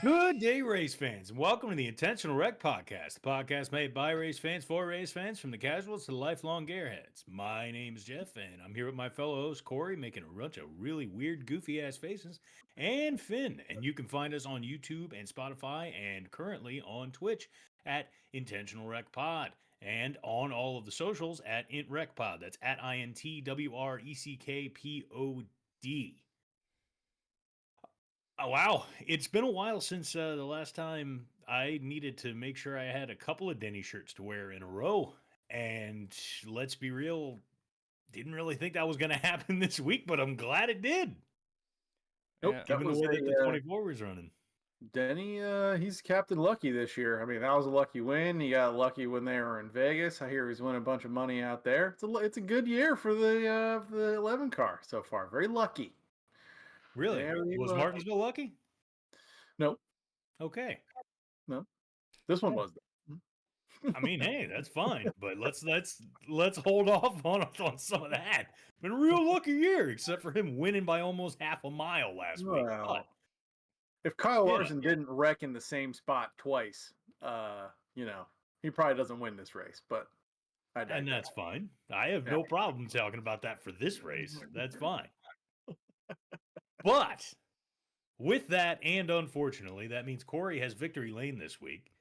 Good day, race fans, and welcome to the Intentional Wreck Podcast, the podcast made by race fans for race fans, from the casuals to the lifelong gearheads. My name is Jeff, and I'm here with my fellow host Corey, making a bunch of really weird, goofy ass faces, and Finn. And you can find us on YouTube and Spotify, and currently on Twitch at Intentional Wreck Pod, and on all of the socials at IntWreckPod. That's at INTWRECKPOD. Oh, wow. It's been a while since the last time I needed to make sure I had a couple of Denny shirts to wear in a row. And let's be real, didn't really think that was going to happen this week, but I'm glad it did. Nope, Yeah. Given the way that the 24 was running. Denny, he's Captain Lucky this year. I mean, that was a lucky win. He got lucky when they were in Vegas. I hear he's winning a bunch of money out there. It's a good year for the 11 car so far. Very lucky. Really? Was Martinsville lucky? No. Okay. No. This one was. I mean, hey, that's fine, but let's hold off on some of that. Been a real lucky year, except for him winning by almost half a mile last week. But, if Kyle Larson didn't wreck in the same spot twice, he probably doesn't win this race. But and that's fine. I have no problem talking about that for this race. That's fine. But with that, and unfortunately, that means Corey has victory lane this week.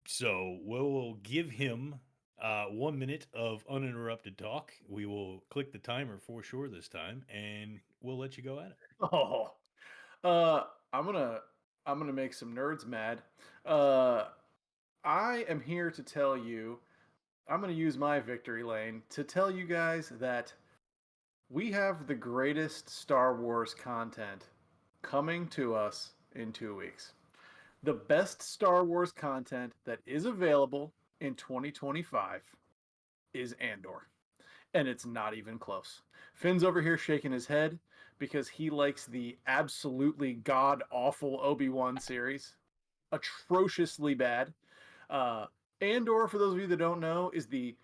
So we'll give him 1 minute of uninterrupted talk. We will click the timer for sure this time, and we'll let you go at it. I'm gonna make some nerds mad. I am here to tell you, I'm gonna use my victory lane to tell you guys that we have the greatest Star Wars content coming to us in 2 weeks. The best Star Wars content that is available in 2025 is Andor. And it's not even close. Finn's over here shaking his head because he likes the absolutely god-awful Obi-Wan series. Atrociously bad. Andor, for those of you that don't know, is the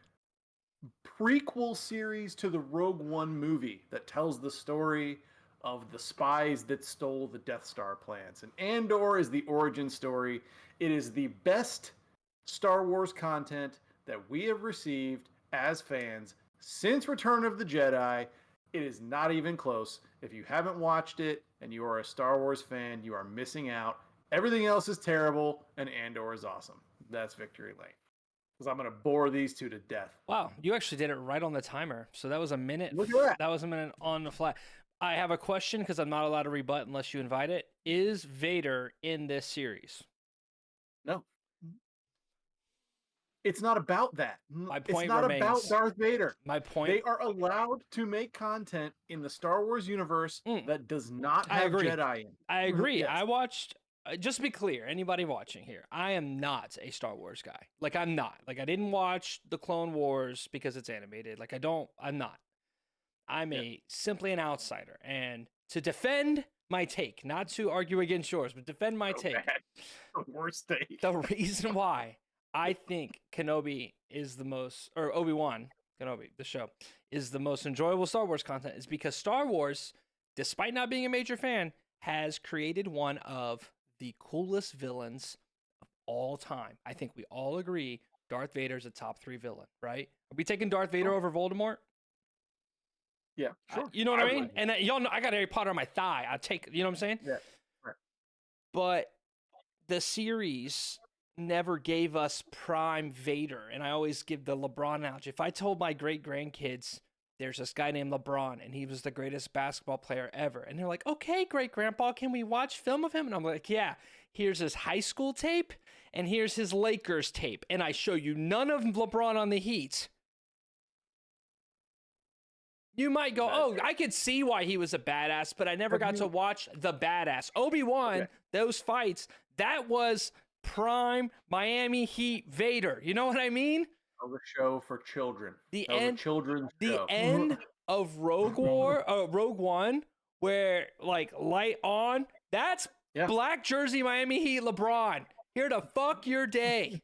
prequel series to the Rogue One movie that tells the story of the spies that stole the Death Star plans. And Andor is the origin story. It is the best Star Wars content that we have received as fans since Return of the Jedi. It is not even close. If you haven't watched it and you are a Star Wars fan, you are missing out. Everything else is terrible, and Andor is awesome. That's victory lane. Because I'm going to bore these two to death. Wow, you actually did it right on the timer. So that was a minute. Look at that. That was a minute on the fly. I have a question because I'm not allowed to rebut unless you invite it. Is Vader in this series? No. It's not about that. My point it's not remains. about Darth Vader. My point. They are allowed to make content in the Star Wars universe that does not have Jedi in. I agree. Yes. I watched. Just to be clear, anybody watching here, I am not a Star Wars guy. Like, I'm not. Like, I didn't watch the Clone Wars because it's animated. Like, I'm not. I'm simply an outsider. And to defend my take, not to argue against yours, but defend my take. The worst take. The reason why I think Kenobi is the most, or Obi-Wan Kenobi, the show, is the most enjoyable Star Wars content is because Star Wars, despite not being a major fan, has created one of the coolest villains of all time. I think we all agree Darth Vader's a top 3 villain, right? Are we taking Darth Vader over Voldemort? Yeah, sure. You know what I mean? And y'all know I got Harry Potter on my thigh. I take, you know what I'm saying? Yeah. Right. But the series never gave us prime Vader, and I always give the LeBron analogy. If I told my great grandkids there's this guy named LeBron and he was the greatest basketball player ever, and they're like, okay, great grandpa, can we watch film of him? And I'm like, yeah, here's his high school tape and here's his Lakers tape, and I show you none of LeBron on the Heat. You might go, oh, I could see why he was a badass, but I never got to watch the badass. Obi-Wan, those fights, that was prime Miami Heat Vader. You know what I mean? A show for children. The end of Rogue One, where like light on, that's black jersey Miami Heat LeBron. Here to fuck your day.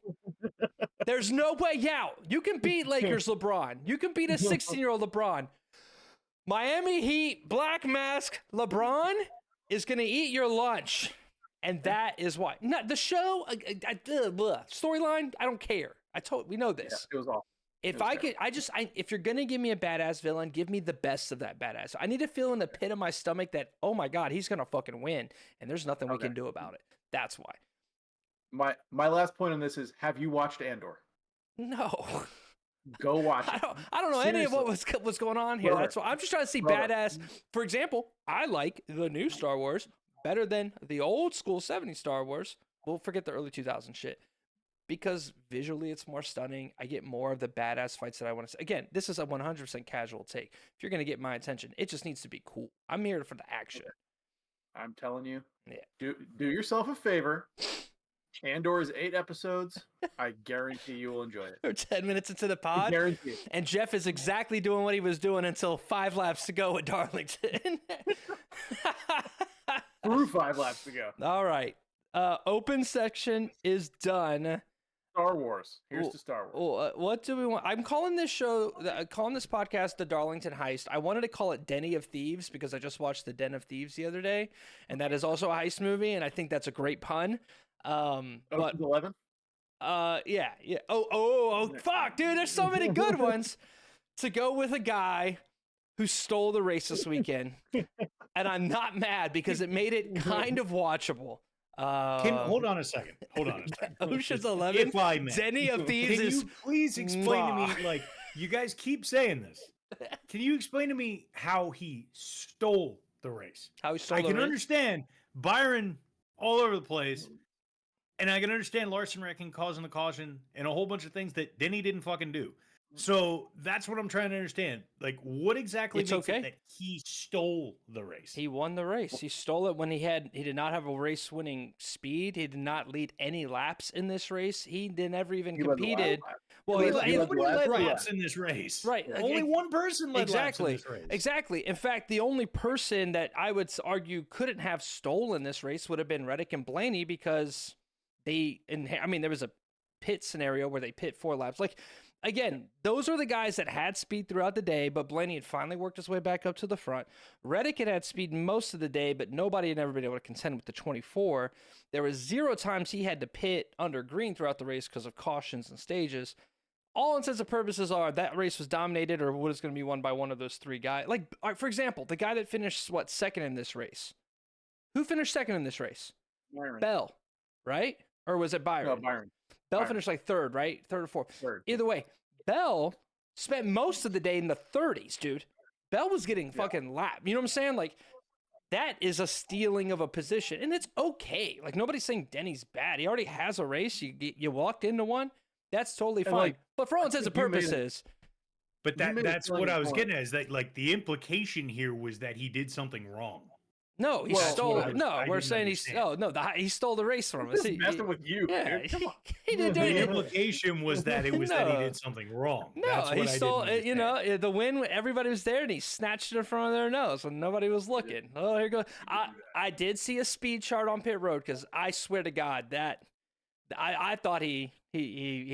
There's no way out. You can beat Lakers LeBron. You can beat a 16-year-old LeBron. Miami Heat black mask LeBron is gonna eat your lunch. And that is why. Not the show, storyline, I don't care. We know this. Yeah, it was awful. If if you're gonna give me a badass villain, give me the best of that badass. I need to feel in the pit of my stomach that, oh my god, he's gonna fucking win, and there's nothing we can do about it. That's why. My last point on this is: have you watched Andor? No. Go watch it. I don't know any of what's going on here. That's why I'm just trying to see badass. For example, I like the new Star Wars better than the old school 70s Star Wars. We'll forget the early 2000s shit. Because visually it's more stunning. I get more of the badass fights that I want to see. Again, this is a 100% casual take. If you're going to get my attention, it just needs to be cool. I'm here for the action. I'm telling you. Yeah. Do yourself a favor. Andor is 8 episodes. I guarantee you will enjoy it. We're 10 minutes into the pod. I guarantee it. And Jeff is exactly doing what he was doing until 5 laps to go at Darlington. Through 5 laps to go. All right. Open section is done. Star Wars. Here's to Star Wars. What do we want? I'm calling this podcast the Darlington Heist. I wanted to call it Denny of Thieves because I just watched the Den of Thieves the other day, and that is also a heist movie, and I think that's a great pun. But 11? Yeah. Oh, fuck, dude, there's so many good ones. To go with a guy who stole the race this weekend, and I'm not mad because it made it kind of watchable. Hold on a second. Ocean's 11. If I may, Denny of Thieves can you please explain to me? Like, you guys keep saying this. Can you explain to me how he stole the race? How he stole I the can race? understand Byron all over the place, and I can understand Larson wrecking, causing the caution, and a whole bunch of things that Denny didn't fucking do. So that's what I'm trying to understand. Like, what exactly makes it that he stole the race? He won the race. He stole it when he did not have a race winning speed. He did not lead any laps in this race. He never even competed. Well, he led laps in this race. Right. Only one person led laps in this race. Exactly. In fact, the only person that I would argue couldn't have stolen this race would have been Reddick and Blaney because there was a pit scenario where they pit 4 laps. Like, again, those are the guys that had speed throughout the day, but Blaney had finally worked his way back up to the front. Reddick had speed most of the day, but nobody had ever been able to contend with the 24. There was 0 times he had to pit under green throughout the race because of cautions and stages. All intents and purposes are that race was dominated or what is going to be won by one of those 3 guys. Like, for example, the guy that finished, second in this race? Who finished second in this race? Byron. Bell, right? Or was it Byron? No, Byron. Bell finished like 3rd, right? 3rd or 4th. 3rd. Either way, Bell spent most of the day in the 30s, dude. Bell was getting fucking lapped. You know what I'm saying? Like, that is a stealing of a position, and it's okay. Like, nobody's saying Denny's bad. He already has a race. You walked into one. That's totally fine. Like, but for all intents and purposes. But that's what I was getting at, is that, like, the implication here was that he did something wrong. No, he stole it. No, we're saying he stole the race from us. He's messing with you. Yeah, Dude. Come on. he didn't do The anything. implication was that it was that he did something wrong. No, that's what he stole. The win. Everybody was there, and he snatched it in front of their nose when nobody was looking. Oh, here goes. I did see a speed chart on pit road because I swear to God that I thought he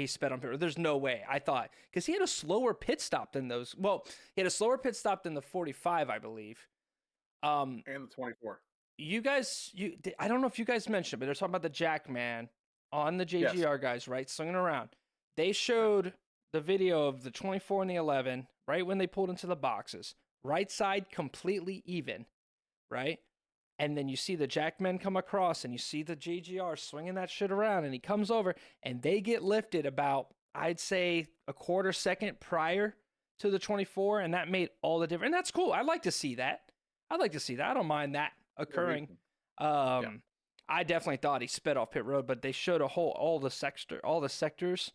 sped on pit road. There's no way. I thought because he had a slower pit stop than those. Well, he had a slower pit stop than the 45, I believe. And the 24. You guys, I don't know if you guys mentioned, but they're talking about the Jackman on the JGR guys, right? Swinging around. They showed the video of the 24 and the 11, right when they pulled into the boxes. Right side completely even, right? And then you see the Jackman come across and you see the JGR swinging that shit around and he comes over and they get lifted about, I'd say, a quarter second prior to the 24, and that made all the difference. And that's cool. I'd like to see that. I don't mind that occurring. I definitely thought he sped off pit road, but they showed all the sectors,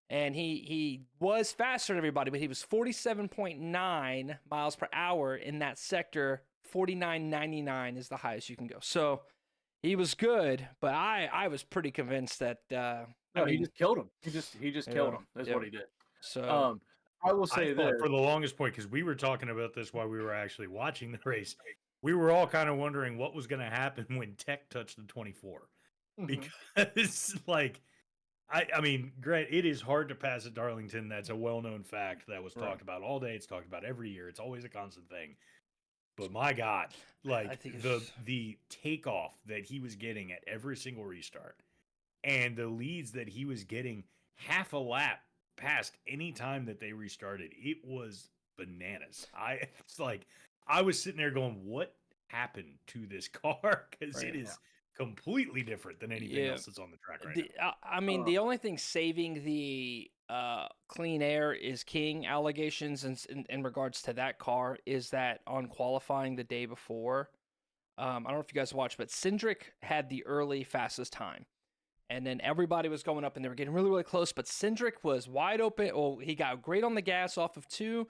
and he was faster than everybody, but he was 47.9 miles per hour in that sector. 49.99 is the highest you can go. So he was good, but I was pretty convinced that he just killed him. He just killed him. That's what he did. So I will say that for the longest point, because we were talking about this while we were actually watching the race, we were all kind of wondering what was going to happen when Tech touched the 24. Because, like, I mean, Grant, it is hard to pass at Darlington. That's a well-known fact that was talked about all day. It's talked about every year. It's always a constant thing. But my God, I like think the it's the takeoff that he was getting at every single restart, and the leads that he was getting half a lap past any time that they restarted, it was bananas. It's like I was sitting there going, "What happened to this car?" Because right. it is completely different than anything Yeah. else that's on the track right now. I mean, the only thing saving the clean air is king allegations in regards to that car is that on qualifying the day before, I don't know if you guys watched, but Cindric had the early fastest time. And then everybody was going up and they were getting really, really close. But Cindric was wide open. Oh, he got great on the gas off of 2,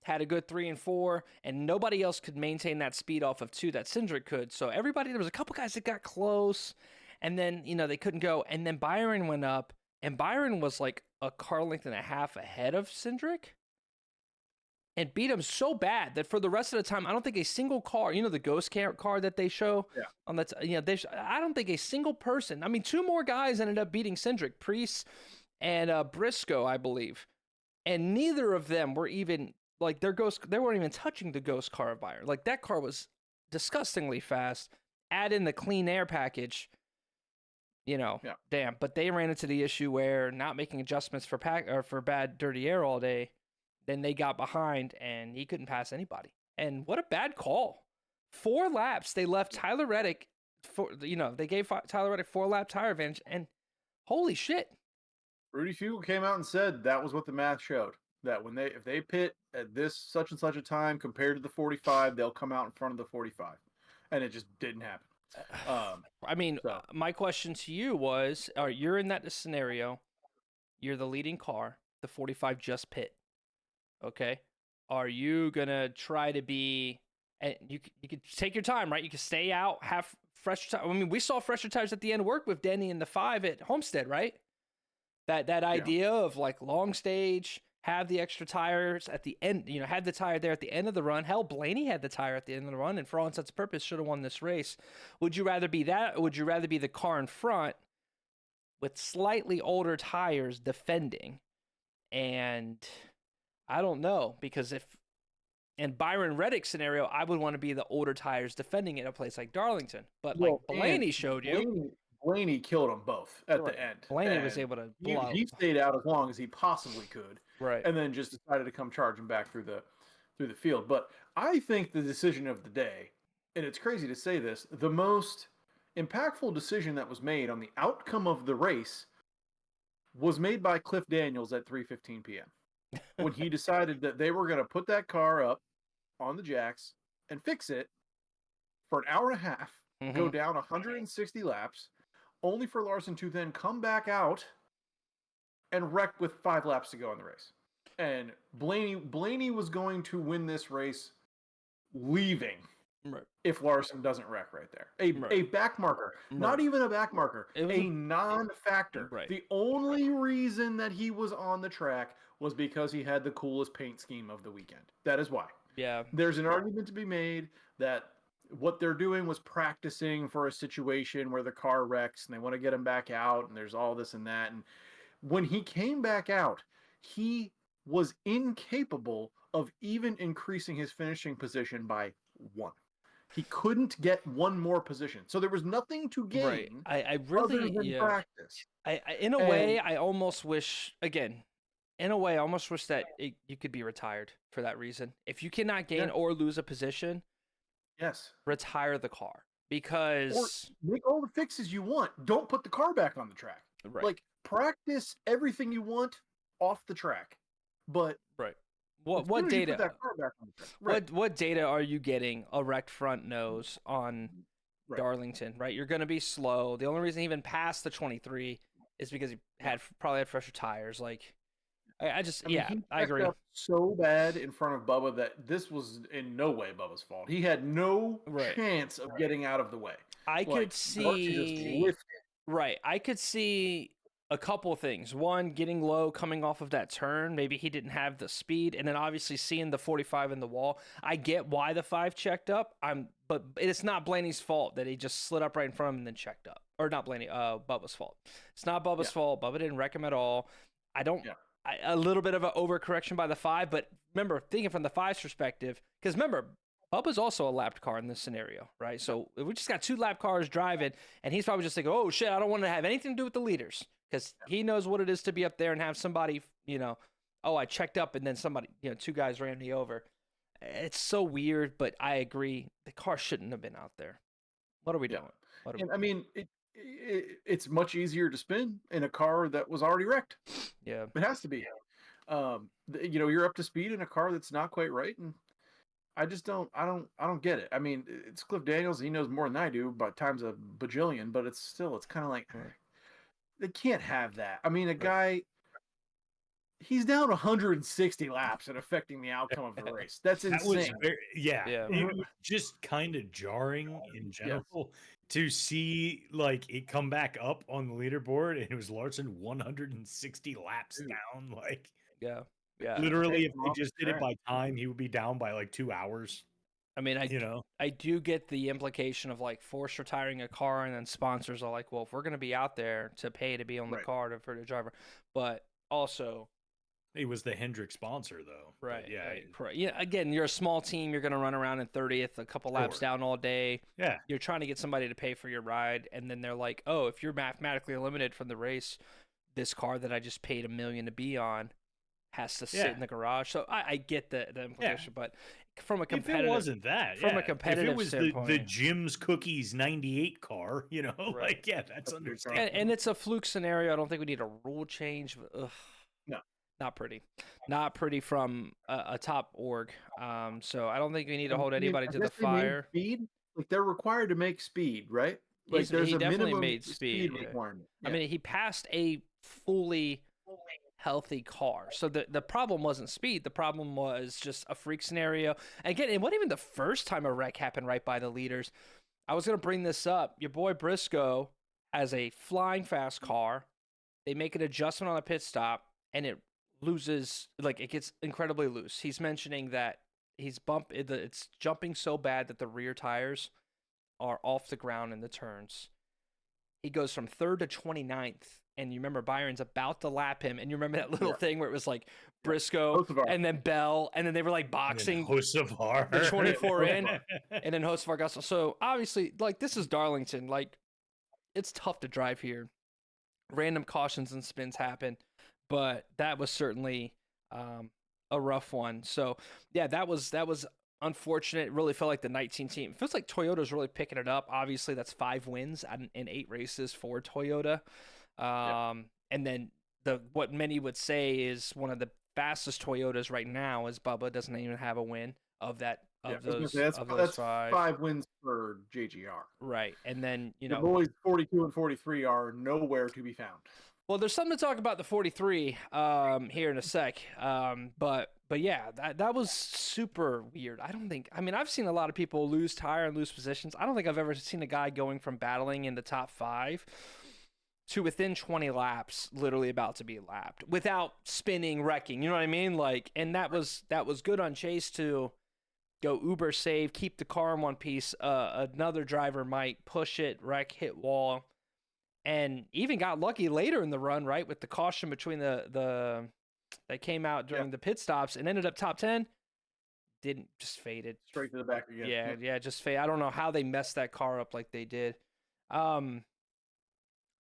had a good 3 and 4, and nobody else could maintain that speed off of 2 that Cindric could. So there was a couple guys that got close, and then, they couldn't go. And then Byron went up, and Byron was like a car length and a half ahead of Cindric and beat him so bad that for the rest of the time, I don't think a single car, the ghost car that they show on that, I don't think a single person, I mean, 2 more guys ended up beating Cindric, Priest and Briscoe, I believe. And neither of them were even, like, they weren't even touching the ghost car of Byron. Like, that car was disgustingly fast. Add in the clean air package, damn. But they ran into the issue where not making adjustments for bad dirty air all day, then they got behind and he couldn't pass anybody. And what a bad call. 4 laps. They left Tyler Reddick they gave Tyler Reddick 4-lap tire advantage, and holy shit. Rudy Fugle came out and said that was what the math showed. That if they pit at this such and such a time compared to the 45, they'll come out in front of the 45. And it just didn't happen. I mean, my question to you was, you're in that scenario, you're the leading car, the 45 just pit. Okay, are you gonna try to be? And you could take your time, right? You can stay out, have fresh tires. I mean, we saw fresher tires at the end work with Denny in the 5 at Homestead, right? That idea of like long stage, have the extra tires at the end. Had the tire there at the end of the run. Hell, Blaney had the tire at the end of the run, and for all intents and purposes, should have won this race. Would you rather be that, or would you rather be the car in front with slightly older tires defending? And I don't know, because if in Byron Reddick's scenario, I would want to be the older tires defending it at a place like Darlington. But like Blaney showed you. Blaney killed them both at the end. Blaney was able to blow. He stayed out as long as he possibly could. Right. And then just decided to come charging back through the field. But I think the decision of the day, and it's crazy to say this, the most impactful decision that was made on the outcome of the race was made by Cliff Daniels at 3:15 p.m. when he decided that they were going to put that car up on the jacks and fix it for an hour and a half, go down 160 laps, only for Larson to then come back out and wreck with 5 laps to go in the race. And Blaney was going to win this race leaving if Larson doesn't wreck right there. A back marker, not even a back marker, a non-factor. Right. The only reason that he was on the track was because he had the coolest paint scheme of the weekend. That is why. Yeah. There's an argument to be made that what they're doing was practicing for a situation where the car wrecks and they want to get him back out, and there's all this and that. And when he came back out, he was incapable of even increasing his finishing position by 1. He couldn't get 1 more position. So there was nothing to gain. Right. I really, other than practice. In a way, I almost wish, again, that you could be retired for that reason. If you cannot gain or lose a position, retire the car, because or make all the fixes you want. Don't put the car back on the track. Right. Like, practice everything you want off the track. But what data? Put that car back on the track. What data are you getting a wrecked front nose on Darlington? Right, you're going to be slow. The only reason he even passed the 23 is because he probably had fresher tires. Like, I agree. Up so bad in front of Bubba that this was in no way Bubba's fault. He had no chance of getting out of the way. I could see a couple things. One, getting low coming off of that turn. Maybe he didn't have the speed, and then obviously seeing the 45 in the wall. I get why the 5 checked up. But it's not Blaney's fault that he just slid up right in front of him and then checked up. Or not Blaney, Bubba's fault. It's not Bubba's fault. Bubba didn't wreck him at all. A little bit of an overcorrection by the 5, but remember, thinking from the 5's perspective, because remember, Bubba's also a lapped car in this scenario, right? So we just got 2 lap cars driving, and he's probably just thinking, oh, shit, I don't want to have anything to do with the leaders because he knows what it is to be up there and have somebody, oh, I checked up and then somebody, 2 guys ran me over. It's so weird, but I agree. The car shouldn't have been out there. What are we doing? I mean, it's much easier to spin in a car that was already wrecked. Yeah. It has to be. You're up to speed in a car that's not quite right, and I just don't get it. I mean, it's Cliff Daniels. He knows more than I do, but times a bajillion. But it's kind of like they can't have that. I mean, a guy, he's down 160 laps and affecting the outcome of the race. That's insane. It was just kind of jarring in general to see like it come back up on the leaderboard, and it was Larson 160 laps down. Like, yeah. Literally, if they just did it by time, he would be down by like 2 hours. I mean, I do get the implication of like force retiring a car, and then sponsors are like, well, if we're going to be out there to pay to be on the car for the driver, but also he was the Hendrick sponsor though. Right. Yeah. Again, you're a small team. You're going to run around in 30th, a couple laps down all day. Yeah. You're trying to get somebody to pay for your ride, and then they're like, oh, if you're mathematically eliminated from the race, this car that I just paid $1 million to be on has to sit in the garage. So I get the implication, but from a competitive, if it wasn't that, from a competitive if it was standpoint, the Jim's Cookies 98 car, like that's understandable. And it's a fluke scenario. I don't think we need a rule change. Ugh. No, not pretty from a top org. So I don't think we need to hold anybody to the fire. Speed, like they're required to make speed, right? Like He definitely made speed requirement. I mean, he passed a fully healthy car. So the problem wasn't speed. The problem was just a freak scenario. And again, it wasn't even the first time a wreck happened right by the leaders. I was going to bring this up. Your boy Briscoe has a flying fast car. They make an adjustment on a pit stop, and it loses, like it gets incredibly loose. He's mentioning that it's jumping so bad that the rear tires are off the ground in the turns. He goes from 3rd to 29th. And you remember Byron's about to lap him, and you remember that little thing where it was like Briscoe and then Bell, and then they were like boxing Hocevar, the 24 in, and then Hocevar got so obviously like this is Darlington, like it's tough to drive here. Random cautions and spins happen, but that was certainly a rough one. So yeah, that was unfortunate. It really felt like the 19 team. It feels like Toyota's really picking it up. Obviously, that's 5 wins in 8 races for Toyota. And then what many would say is one of the fastest Toyotas right now is Bubba doesn't even have a win of those 5 wins for JGR. Right. And then, the boys 42 and 43 are nowhere to be found. Well, there's something to talk about the 43 here in a sec. But yeah, that was super weird. I've seen a lot of people lose tire and lose positions. I don't think I've ever seen a guy going from battling in the top 5 to within 20 laps, literally about to be lapped without spinning, wrecking. You know what I mean? Like, and that was good on Chase to go uber save, keep the car in one piece. Another driver might push it, wreck, hit wall, and even got lucky later in the run, right, with the caution between the that came out during the pit stops and ended up top 10. Didn't, just faded straight to the back again. Yeah, just fade. I don't know how they messed that car up like they did.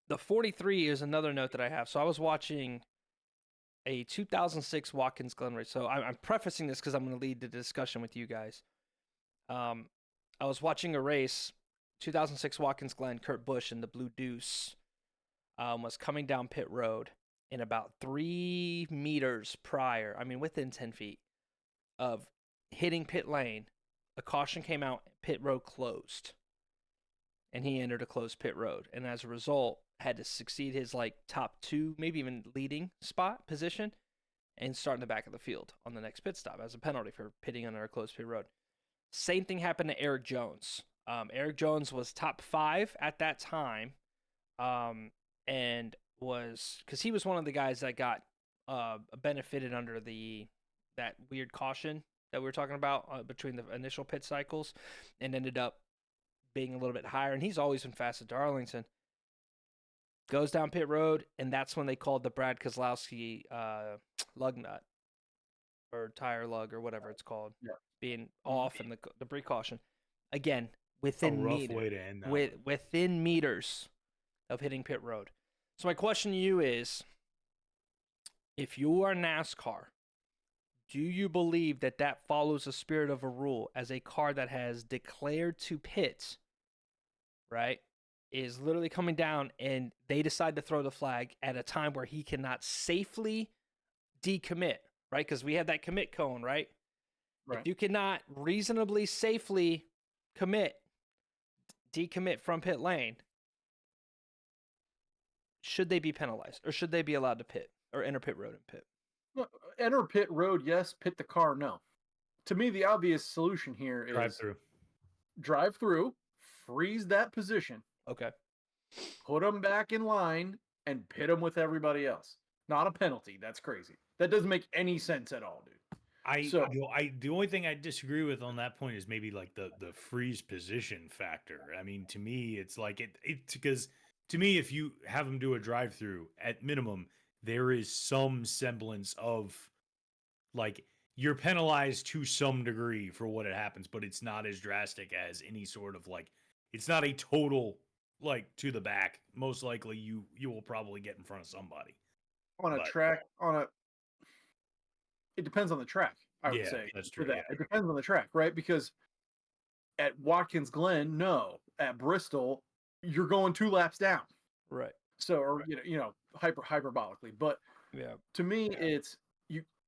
The 43 is another note that I have. So I was watching a 2006 Watkins Glen race. So I'm prefacing this because I'm going to lead the discussion with you guys. I was watching a race, 2006 Watkins Glen, Kurt Busch in the Blue Deuce was coming down pit road, and about 3 meters prior, within 10 feet of hitting pit lane, a caution came out, pit road closed. And he entered a closed pit road. And as a result, had to succeed his top 2, maybe even leading spot position, and start in the back of the field on the next pit stop as a penalty for pitting under a closed pit road. Same thing happened to Eric Jones. Eric Jones was top 5 at that time, and because he was one of the guys that got benefited under that weird caution that we were talking about between the initial pit cycles, and ended up being a little bit higher. And he's always been fast at Darlington. Goes down pit road, and that's when they called the Brad Keselowski lug nut or tire lug or whatever it's called. Yeah. being off and the precaution. Again, A within rough way to end that one. within meters of hitting pit road. So my question to you is, if you are NASCAR, do you believe that that follows the spirit of a rule as a car that has declared to pit, right, is literally coming down and they decide to throw the flag at a time where he cannot safely decommit, right? Because we have that commit cone, right? Right. If you cannot reasonably safely decommit from pit lane, should they be penalized or should they be allowed to pit or enter pit road and pit? No, enter pit road, yes. Pit the car, no. To me, the obvious solution here is Drive through. freeze that position, Okay. put them back in line, and pit them with everybody else. Not a penalty. That's crazy. That doesn't make any sense at all, dude. The only thing I disagree with on that point is maybe like the freeze position factor. I mean, to me, it's like it because to me, if you have them do a drive through, at minimum, there is some semblance of like you're penalized to some degree for what it happens, but it's not as drastic as any sort of like it's not a total like to the back. Most likely you will probably get in front of somebody. On a But- track, it depends on the track, I would Yeah, say. that's for true, that. yeah. It depends on the track, right? Because at Watkins Glen, no. At Bristol, you're going 2 laps down. Right. So, or hyperbolically. But Yeah. to me, it's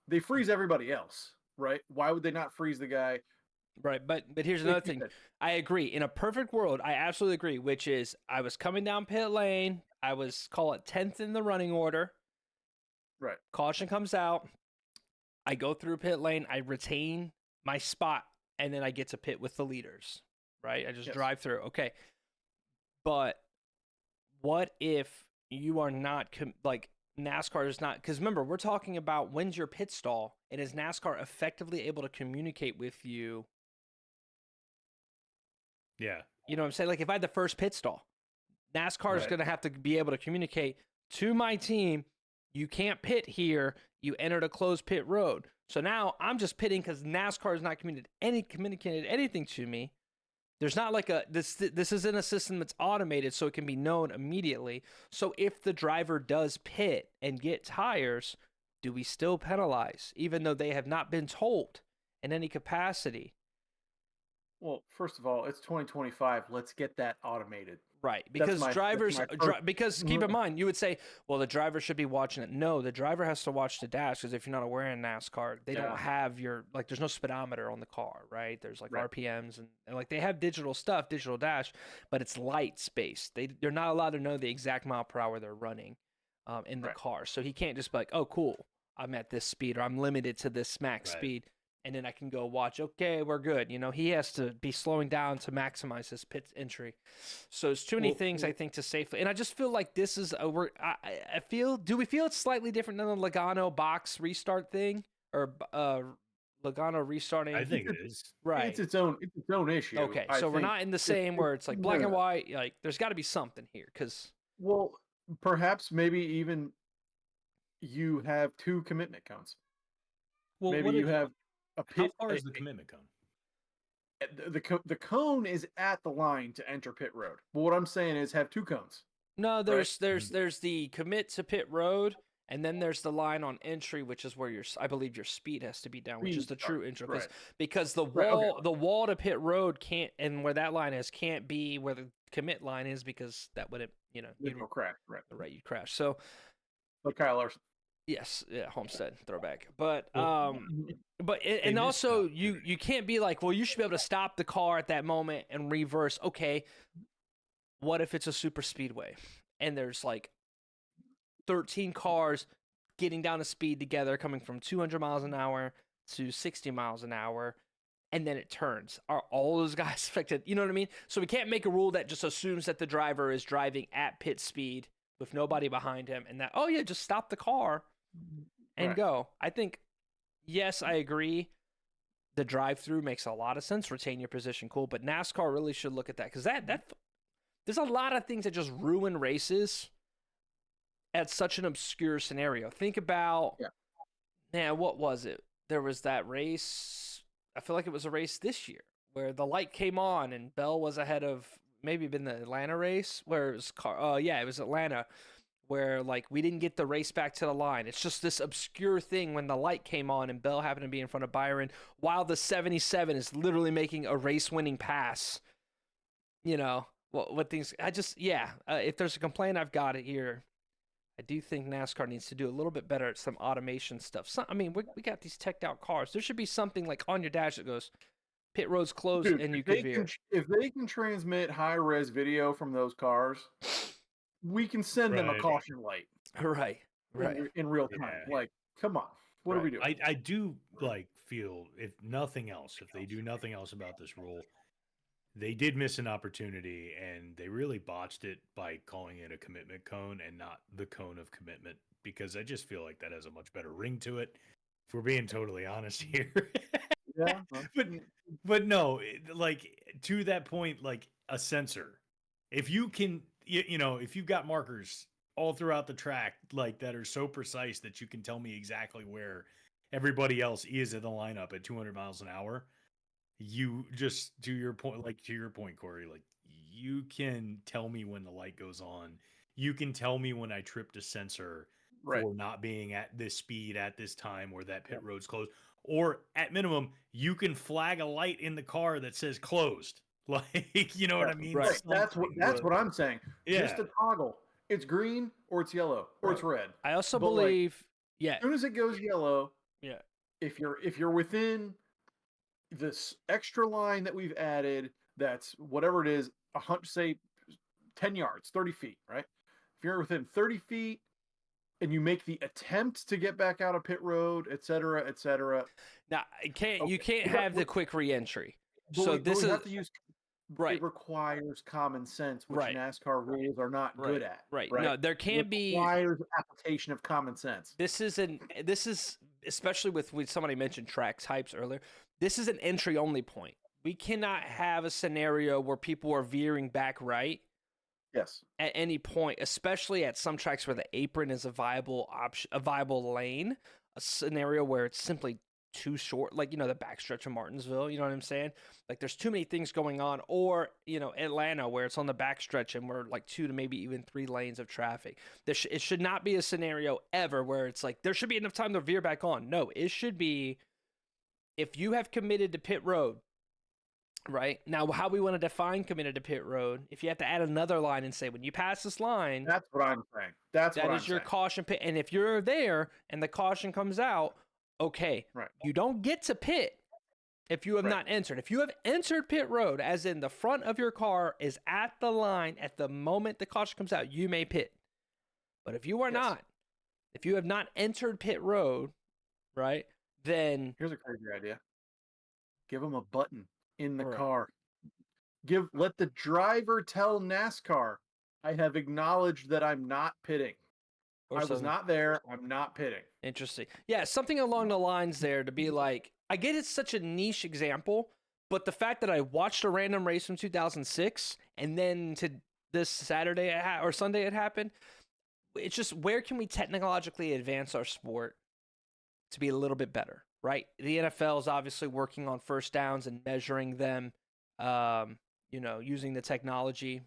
they freeze everybody else, right? Why would they not freeze the guy? Right. But here's another thing. I agree. In a perfect world, I absolutely agree, which is I was coming down pit lane. I was, call it 10th in the running order. Right. Caution comes out. I go through pit lane. I retain my spot, and then I get to pit with the leaders, right? I just drive through. Okay. But what if you are not, like, NASCAR is not, because remember, we're talking about when's your pit stall, and is NASCAR effectively able to communicate with you? Yeah. You know what I'm saying? Like, if I had the first pit stall, NASCAR is Right. going to have to be able to communicate to my team, you can't pit here. You entered a closed pit road. So now I'm just pitting because NASCAR has not communicated anything to me. There's not like this isn't a system that's automated, so it can be known immediately. So if the driver does pit and get tires, do we still penalize, even though they have not been told in any capacity? Well, first of all, it's 2025. Let's get that automated. Right, because drivers, because keep in Mhm. mind, you would say, well, the driver should be watching it. No, the driver has to watch the dash, because if you're not aware in NASCAR, they don't have there's no speedometer on the car, right? There's like RPMs and like they have digital stuff, digital dash, but it's lights based. They're not allowed to know the exact mile per hour they're running in the car. So he can't just be like, oh, cool, I'm at this speed, or I'm limited to this max speed. And then I can go watch, okay, we're good. You know, he has to be slowing down to maximize his pit entry. So there's too many things, I think, to safely. And I just feel like this is, do we feel it's slightly different than the Logano box restart thing? Or Logano restarting? I think it is. Right. It's its own issue. Okay, so we're not in the same where it's like black and white. Like, there's got to be something here. Well, perhaps maybe even you have 2 commitment cones. Well, maybe you have a pit. How far is the commitment cone? The cone is at the line to enter pit road. But what I'm saying is have 2 cones. No, there's the commit to pit road, and then there's the line on entry, which is where I believe your speed has to be down, which is the true intro. Because the wall to pit road can't, and where that line is can't be where the commit line is, because that would you'd crash. Right, you'd crash. So, like Kyle Larson. Yes, yeah, Homestead throwback, but and also you can't be like, well, you should be able to stop the car at that moment and reverse. Okay, what if it's a super speedway and there's like 13 cars getting down to speed together, coming from 200 miles an hour to 60 miles an hour, and then it turns? Are all those guys affected? You know what I mean? So we can't make a rule that just assumes that the driver is driving at pit speed with nobody behind him, and that, oh yeah, just stop the car and go. I think, yes, I agree. The drive-through makes a lot of sense. Retain your position, cool. But NASCAR really should look at that, because that there's a lot of things that just ruin races at such an obscure scenario. Think about, what was it? There was that race I feel like it was a race this year where the light came on and Bell was ahead of maybe been the Atlanta race where it was it was Atlanta where like we didn't get the race back to the line. It's just this obscure thing when the light came on and Bell happened to be in front of Byron while the 77 is literally making a race winning pass. You know, what things if there's a complaint, I've got it here. I do think NASCAR needs to do a little bit better at some automation stuff. We got these teched out cars. There should be something like on your dash that goes, pit road's closed, Dude, and you can veer. If they can transmit high-res video from those cars, we can send them a caution light. Right. In real time. Yeah. Like, come on. What are we doing? I do like feel, if nothing else, if they do nothing else about this rule, they did miss an opportunity, and they really botched it by calling it a commitment cone and not the cone of commitment, because I just feel like that has a much better ring to it, if we're being totally honest here. Yeah. But no, like, to that point, like a sensor. If you can, if you've got markers all throughout the track, like, that are so precise that you can tell me exactly where everybody else is in the lineup at 200 miles an hour, you just, to your point, Corey, like, you can tell me when the light goes on. You can tell me when I tripped a sensor for not being at this speed at this time, or that pit road's closed. Or at minimum, you can flag a light in the car that says closed. Like, you know what I mean? Right. That's what I'm saying. Yeah. Just a toggle. It's green or it's yellow or it's red. I also believe, as soon as it goes yellow, yeah. If you're within this extra line that we've added, that's whatever it is, say 10 yards, 30 feet, right? If you're within 30 feet and you make the attempt to get back out of pit road, et cetera, et cetera. Now, you can't have the quick re-entry. So this is, have to use, it requires common sense, which NASCAR rules are not good at. Right. No, there can't be. It requires application of common sense. This is especially with somebody mentioned track types earlier. This is an entry only point. We cannot have a scenario where people are veering back right. Yes. At any point, especially at some tracks where the apron is a viable option, a viable lane, a scenario where it's simply too short, like, the backstretch of Martinsville, you know what I'm saying? Like, there's too many things going on. Or, Atlanta, where it's on the backstretch and we're like 2 to maybe even 3 lanes of traffic. It should not be a scenario ever where it's like, there should be enough time to veer back on. No, it should be, if you have committed to pit road, right? Now, how we want to define committed to pit road, if you have to add another line and say, when you pass this line, that's what I'm saying. That is your caution pit. And if you're there and the caution comes out, okay, you don't get to pit if you have not entered. If you have entered pit road, as in the front of your car is at the line at the moment the caution comes out, you may pit. But if you are not, if you have not entered pit road, right, then... Here's a crazy idea. Give them a button in the car. Let the driver tell NASCAR, I have acknowledged that I'm not pitting. I was not there. I'm not pitting. Interesting. Yeah, something along the lines there to be like, I get it's such a niche example, but the fact that I watched a random race from 2006 and then to this Saturday or Sunday it happened, it's just, where can we technologically advance our sport to be a little bit better, right? The NFL is obviously working on first downs and measuring them, using the technology.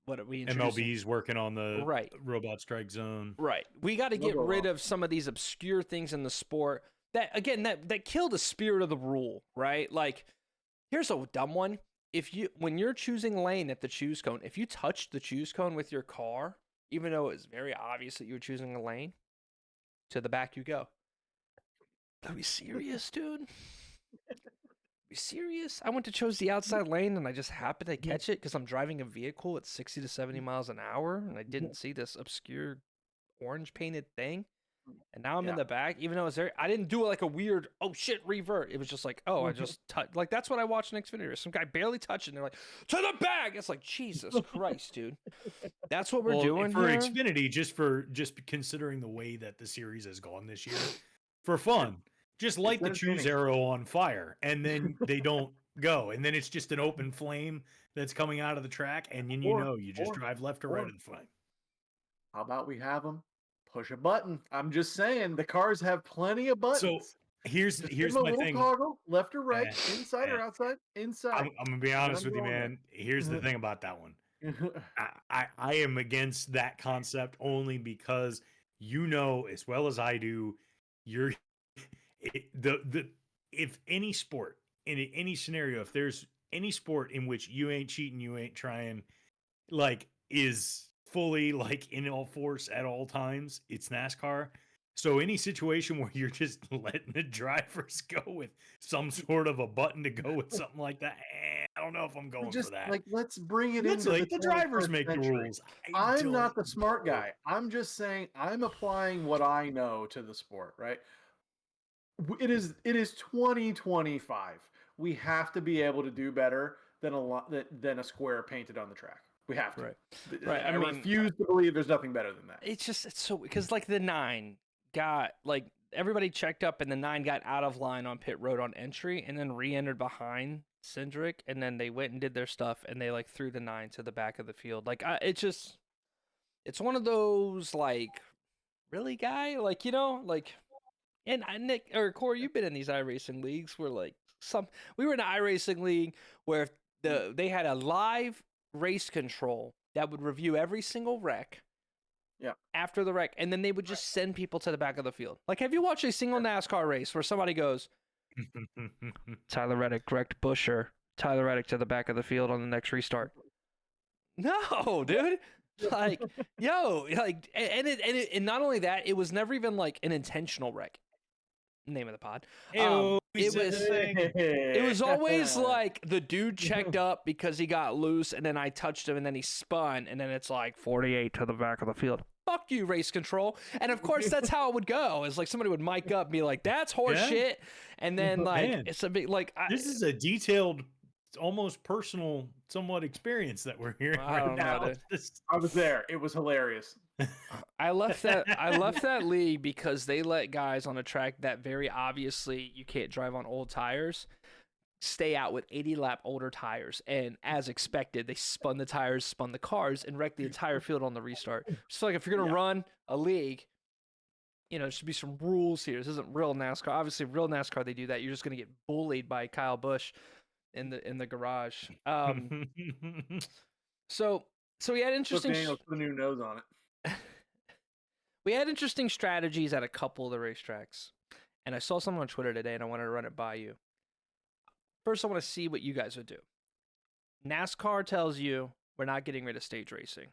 MLB's working on the robot strike zone. Right. We got to get rid of some of these obscure things in the sport that, again, that kill the spirit of the rule, right? Like, here's a dumb one. When you're choosing lane at the choose cone, if you touch the choose cone with your car, even though it's very obvious that you were choosing a lane, to the back you go. Are we serious, dude? Be serious? I went to choose the outside lane and I just happened to catch it because I'm driving a vehicle at 60 to 70 miles an hour and I didn't see this obscure orange painted thing. And now I'm in the back, even though it's there. I didn't do like a weird, oh shit, revert. It was just like, I just touched. Like, that's what I watched in Xfinity. Some guy barely touched it and they're like, to the back. It's like, Jesus Christ, dude. That's what we're doing for here. Xfinity, just considering the way that the series has gone this year, for fun. Just light the choose arrow on fire, and then they don't go. And then it's just an open flame that's coming out of the track, and you just drive left or right of the flame. How about we have them push a button? I'm just saying, the cars have plenty of buttons. here's Just give here's him a my little thing. toggle, left or right, Eh, inside eh, or outside, inside. I'm gonna be And honest I'm with you, going there. man. Here's the thing about that one. I am against that concept only because as well as I do, you're the if any sport in any scenario, if there's any sport in which you ain't cheating, you ain't trying, like is fully like in all force at all times, it's NASCAR. So any situation where you're just letting the drivers go with some sort of a button to go with something like that, I don't know if I'm going for Just that. like let's bring it Let's into the like the drivers 21st make the century. rules. I I'm don't not the smart know. guy. I'm just saying I'm applying what I know to the sport, right? It is 2025. We have to be able to do better than than a square painted on the track. We have to. Right. Right. I I mean, refuse to believe there's nothing better than that. it's so because like the 9 got like everybody checked up and the 9 got out of line on pit road on entry and then re-entered behind Cindric and then they went and did their stuff and they like threw the 9 to the back of the field. Like it's one of those like really guy like like and Nick or Corey, you've been in these iRacing leagues where like we were in an iRacing league where they had a live race control that would review every single wreck. Yeah. After the wreck, and then they would just send people to the back of the field. Like, have you watched a single NASCAR race where somebody goes, Tyler Reddick, correct Busher, Tyler Reddick to the back of the field on the next restart? No, dude. Like, yo, like, and not only that, it was never even like an intentional wreck. Name of the pod. It was always like the dude checked up because he got loose, and then I touched him, and then he spun, and then it's like 48 to the back of the field. Fuck you, race control. And of course, that's how it would go. Is like somebody would mic up and be like, "That's horse shit," and then like Man, it's a big like this is a detailed, almost personal, somewhat experience that we're hearing I right don't know, now. dude. I was there. It was hilarious. I left that league because they let guys on a track that very obviously you can't drive on old tires stay out with 80 lap older tires, and as expected they spun the tires, spun the cars, and wrecked the entire field on the restart. So like if you're gonna run a league, there should be some rules here. This isn't real NASCAR. Obviously real NASCAR they do that. You're just gonna get bullied by Kyle Busch in the garage. So we had interesting Daniels put a new nose on it. We had interesting strategies at a couple of the racetracks, and I saw something on Twitter today, and I wanted to run it by you. First, I want to see what you guys would do. NASCAR tells you we're not getting rid of stage racing.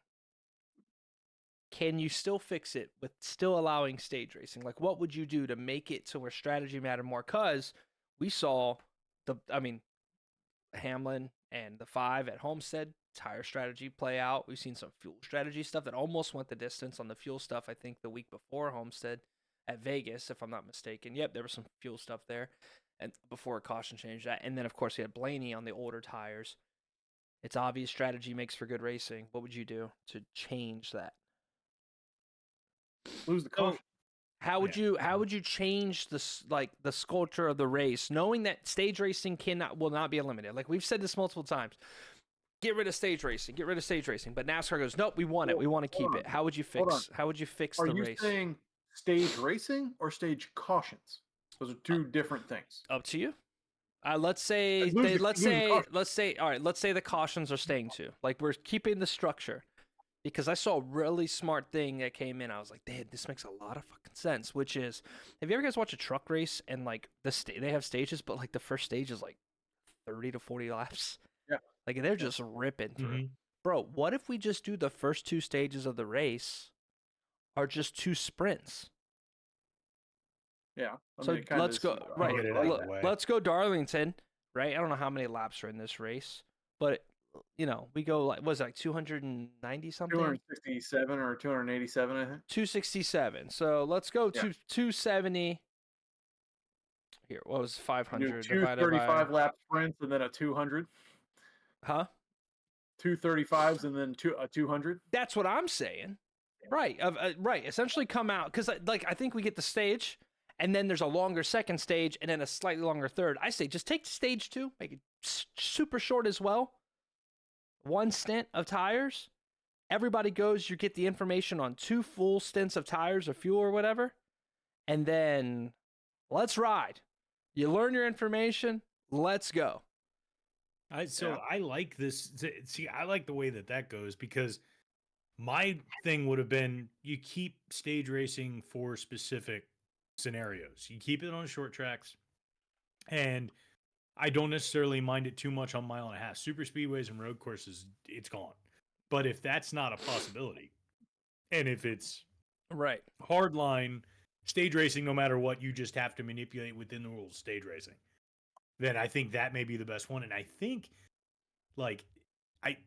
Can you still fix it with still allowing stage racing? Like, what would you do to make it to where strategy mattered more? Because we saw Hamlin and the 5 at Homestead, tire strategy play out. We've seen some fuel strategy stuff that almost went the distance on the fuel stuff, I think, the week before Homestead at Vegas, if I'm not mistaken. Yep, there was some fuel stuff there and before a caution changed that. And then, of course, we had Blaney on the older tires. It's obvious strategy makes for good racing. What would you do to change that? Lose the caution. How would you change the sculpture of the race, knowing that stage racing will not be eliminated? Like we've said this multiple times. Get rid of stage racing. Get rid of stage racing. But NASCAR goes, nope, we want it. We want to keep it. How would you fix the race? Are you saying stage racing or stage cautions? Those are two different things. Up to you. Let's say the cautions are staying too. Like we're keeping the structure. Because I saw a really smart thing that came in. I was like, this makes a lot of fucking sense. Which is, have you ever guys watched a truck race and like they have stages, but like the first stage is like 30 to 40 laps? Yeah. Like they're just ripping through. Mm-hmm. Bro, what if we just do the first 2 stages of the race are just 2 sprints? Yeah. So let's go let's go Darlington, right? I don't know how many laps are in this race, but we go like was it like 290 something? 267 or 287, I think. 267. So let's go to 270. Here, what was 500 divided by 235 lap sprints and then a 200. Huh? 235s and then a 200. That's what I'm saying. Right. Right. Essentially come out because I think we get the stage and then there's a longer second stage and then a slightly longer third. I say just take stage 2, make it super short as well. 1 stint of tires. Everybody goes, you get the information on 2 full stints of tires or fuel or whatever. And then Let's ride. You learn your information. Let's go. I like this. See, I like the way that goes because my thing would have been you keep stage racing for specific scenarios. You keep it on short tracks, and I don't necessarily mind it too much on mile and a half. Super speedways and road courses, it's gone. But if that's not a possibility, and if it's Right. hard line stage racing, no matter what, you just have to manipulate within the rules of stage racing, then I think that may be the best one. And I think like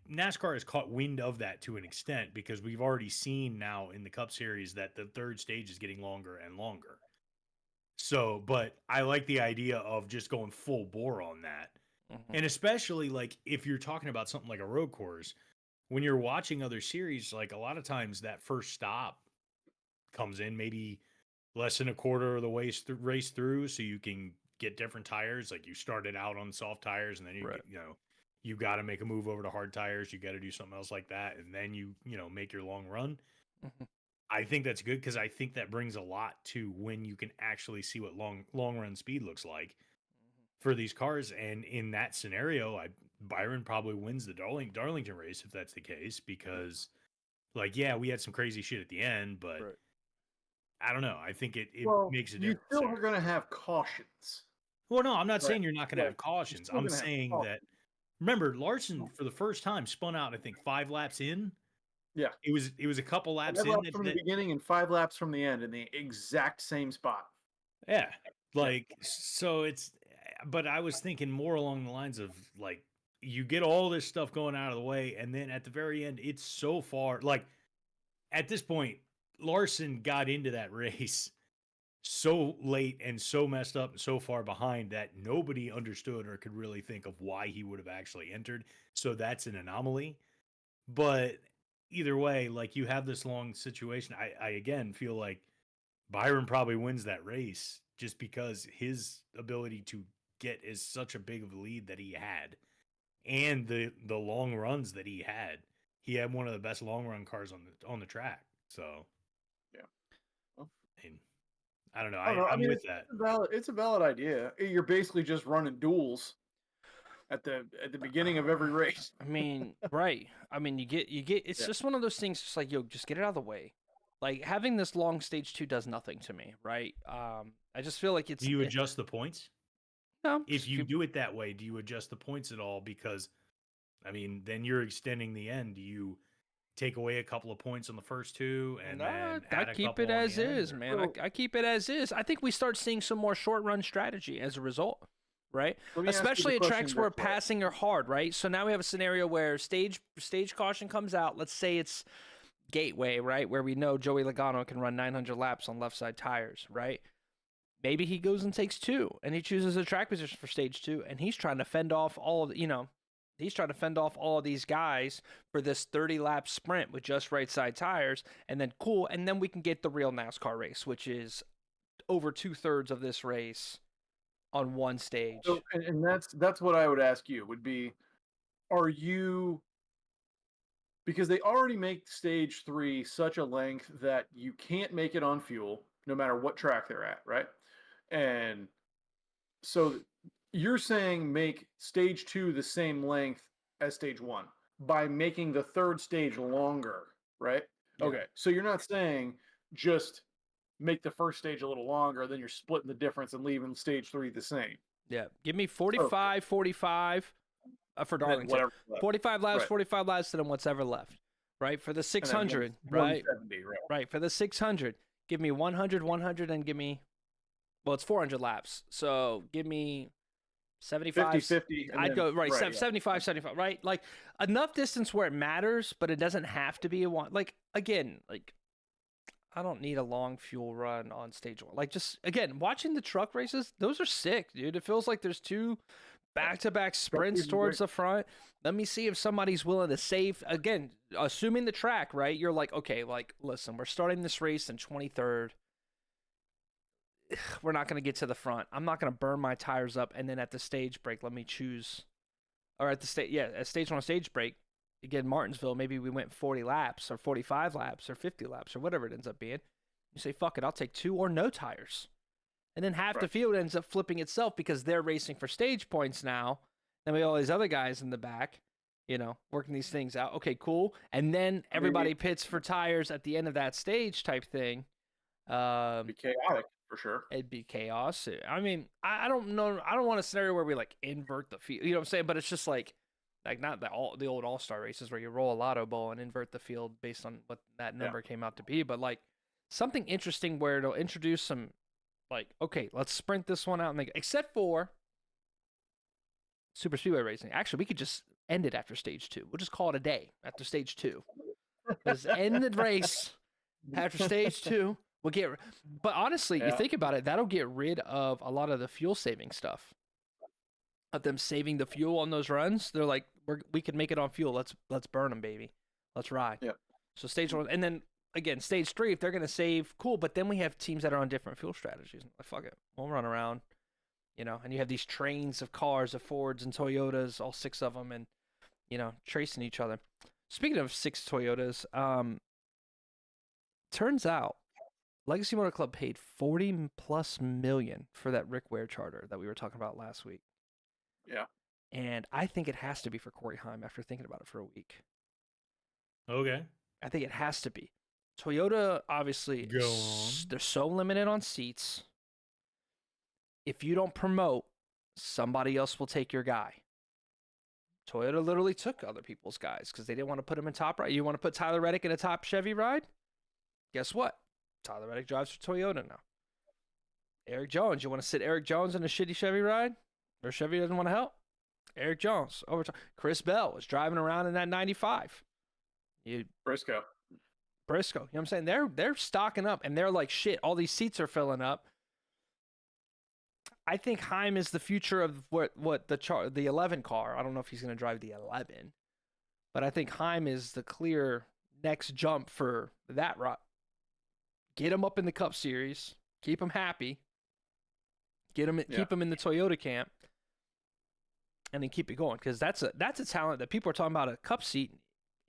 NASCAR has caught wind of that to an extent because we've already seen now in the Cup Series that the third stage is getting longer and longer. So, but I like the idea of just going full bore on that. Mhm. And especially like if you're talking about something like a road course, when you're watching other series, like a lot of times that first stop comes in maybe less than a quarter of the way race through, so you can get different tires. Like you started out on soft tires, and then Right. you got to make a move over to hard tires. You got to do something else like that, and then you make your long run. Mhm. I think that's good because I think that brings a lot to when you can actually see what long run speed looks like for these cars. And in that scenario, Byron probably wins the Darlington race if that's the case because, like, yeah, we had some crazy shit at the end, but Right. I don't know. I think it Well, makes a you difference. still There. are going to have cautions. Well, no, I'm not Right. saying you're not going to Like, have cautions. still I'm gonna have saying that cautions. remember Larson for the first time spun out. I think 5 laps in. Yeah. It was a couple laps 5 in laps from the that beginning and 5 laps from the end in the exact same spot. yeah. Yeah. Like so it's but I was thinking more along the lines of like you get all this stuff going out of the way and then at the very end it's so far like at this point Larson got into that race so late and so messed up and so far behind that nobody understood or could really think of why he would have actually entered. So that's an anomaly. But either way, like you have this long situation. I again feel like Byron probably wins that race just because his ability to get is such a big of a lead that he had and the long runs that he had. He had one of the best long run cars on the track. So Yeah. Well, I mean, I don't know. I don't know. I I'm mean, with that. it's a valid idea. You're basically just running duels at the beginning of every race. I mean, right. I mean, you get it's Yeah. just one of those things just like, yo, just get it out of the way. Like having this long stage 2 does nothing to me, right? I just feel like Do you adjust the points? no, If you do it that way, do you adjust the points at all? Because I mean, then you're extending the end. Do you take away a couple of points on the first two and then I add a keep couple it on as the end? is, man. I keep it as is. I think we start seeing some more short run strategy as a result, right? Let me ask you the Especially at question tracks where this way. passing are hard, right? So now we have a scenario where stage caution comes out. Let's say it's Gateway, right, where we know Joey Logano can run 900 laps on left side tires, right? Maybe he goes and takes 2, and he chooses a track position for stage 2, and he's trying to fend off all of he's trying to fend off all of these guys for this 30 lap sprint with just right side tires, and then cool, and then we can get the real NASCAR race, which is over 2/3 of this race on one stage. So, and that's what I would ask you would be, are you, because they already make stage 3 such a length that you can't make it on fuel no matter what track they're at, right? And so you're saying make stage 2 the same length as stage 1 by making the third stage longer, right? Yeah. Okay. So you're not saying just make the first stage a little longer, then you're splitting the difference and leaving stage 3 the same. Yeah, give me 45, 45 for And then Darlington. whatever left. 45 laps, Right. 45 laps, and then whatever left, right? For the And then 600, right? 170, right? Right, for the 600, give me 100, 100, and give me, well, it's 400 laps. So give me 75. 50-50. and I'd then- go, right, yeah. 75, 75, right? Like enough distance where it matters, but it doesn't have to be a one. Like, again, like, I don't need a long fuel run on stage 1. Like, just, again, watching the truck races, those are sick, dude. It feels like there's 2 back-to-back sprints races are towards great. the front. Let me see if somebody's willing to save. Again, assuming the track, right? You're like, okay, like, listen, we're starting this race in 23rd. We're not going to get to the front. I'm not going to burn my tires up. And then at the stage break, let me choose. Or at stage 1 stage break, again, Martinsville, maybe we went 40 laps or 45 laps or 50 laps or whatever it ends up being. You say, fuck it, I'll take 2 or no tires. And then half the Right. field ends up flipping itself because they're racing for stage points now. Then we have all these other guys in the back, working these things out. Okay, cool. And then everybody pits for tires at the end of that stage type thing. It'd be chaotic for sure. It'd be chaos. I mean, I don't know. I don't want a scenario where we like invert the field. You know what I'm saying? But it's just like not the old All-Star races where you roll a lotto ball and invert the field based on what that number came out to be. But like something interesting where it'll introduce some like, okay, let's sprint this one out and except for super speedway racing. Actually, we could just end it after stage 2. We'll just call it a day after stage 2. Just end the race after stage 2. We'll but honestly, you think about it, that'll get rid of a lot of the fuel saving stuff. Of them saving the fuel on those runs, they're like, we can make it on fuel. Let's burn them, baby. Let's ride. Yep. So stage 1, and then again, stage 3, if they're gonna save, cool. But then we have teams that are on different fuel strategies. Like, fuck it, we'll run around, and you have these trains of cars, of Fords and Toyotas, all 6 of them, and tracing each other. Speaking of 6 Toyotas, turns out Legacy Motor Club paid $40+ million for that Rick Ware charter that we were talking about last week. Yeah. And I think it has to be for Corey Heim after thinking about it for a week. Okay. I think it has to be. Toyota, obviously, Go on. They're so limited on seats. If you don't promote, somebody else will take your guy. Toyota literally took other people's guys because they didn't want to put him in top ride. You want to put Tyler Reddick in a top Chevy ride? Guess what? Tyler Reddick drives for Toyota now. Eric Jones, you want to sit Eric Jones in a shitty Chevy ride? Or Chevy doesn't want to help? Eric Jones. Chris Bell was driving around in that 95. Briscoe. You know what I'm saying? They're stocking up, and they're like, shit, all these seats are filling up. I think Heim is the future of what the 11 car. I don't know if he's going to drive the 11, but I think Heim is the clear next jump for that route. Get him up in the Cup Series, keep him happy, keep him in the Toyota camp, and then keep it going, because that's a talent that people are talking about. A Cup seat,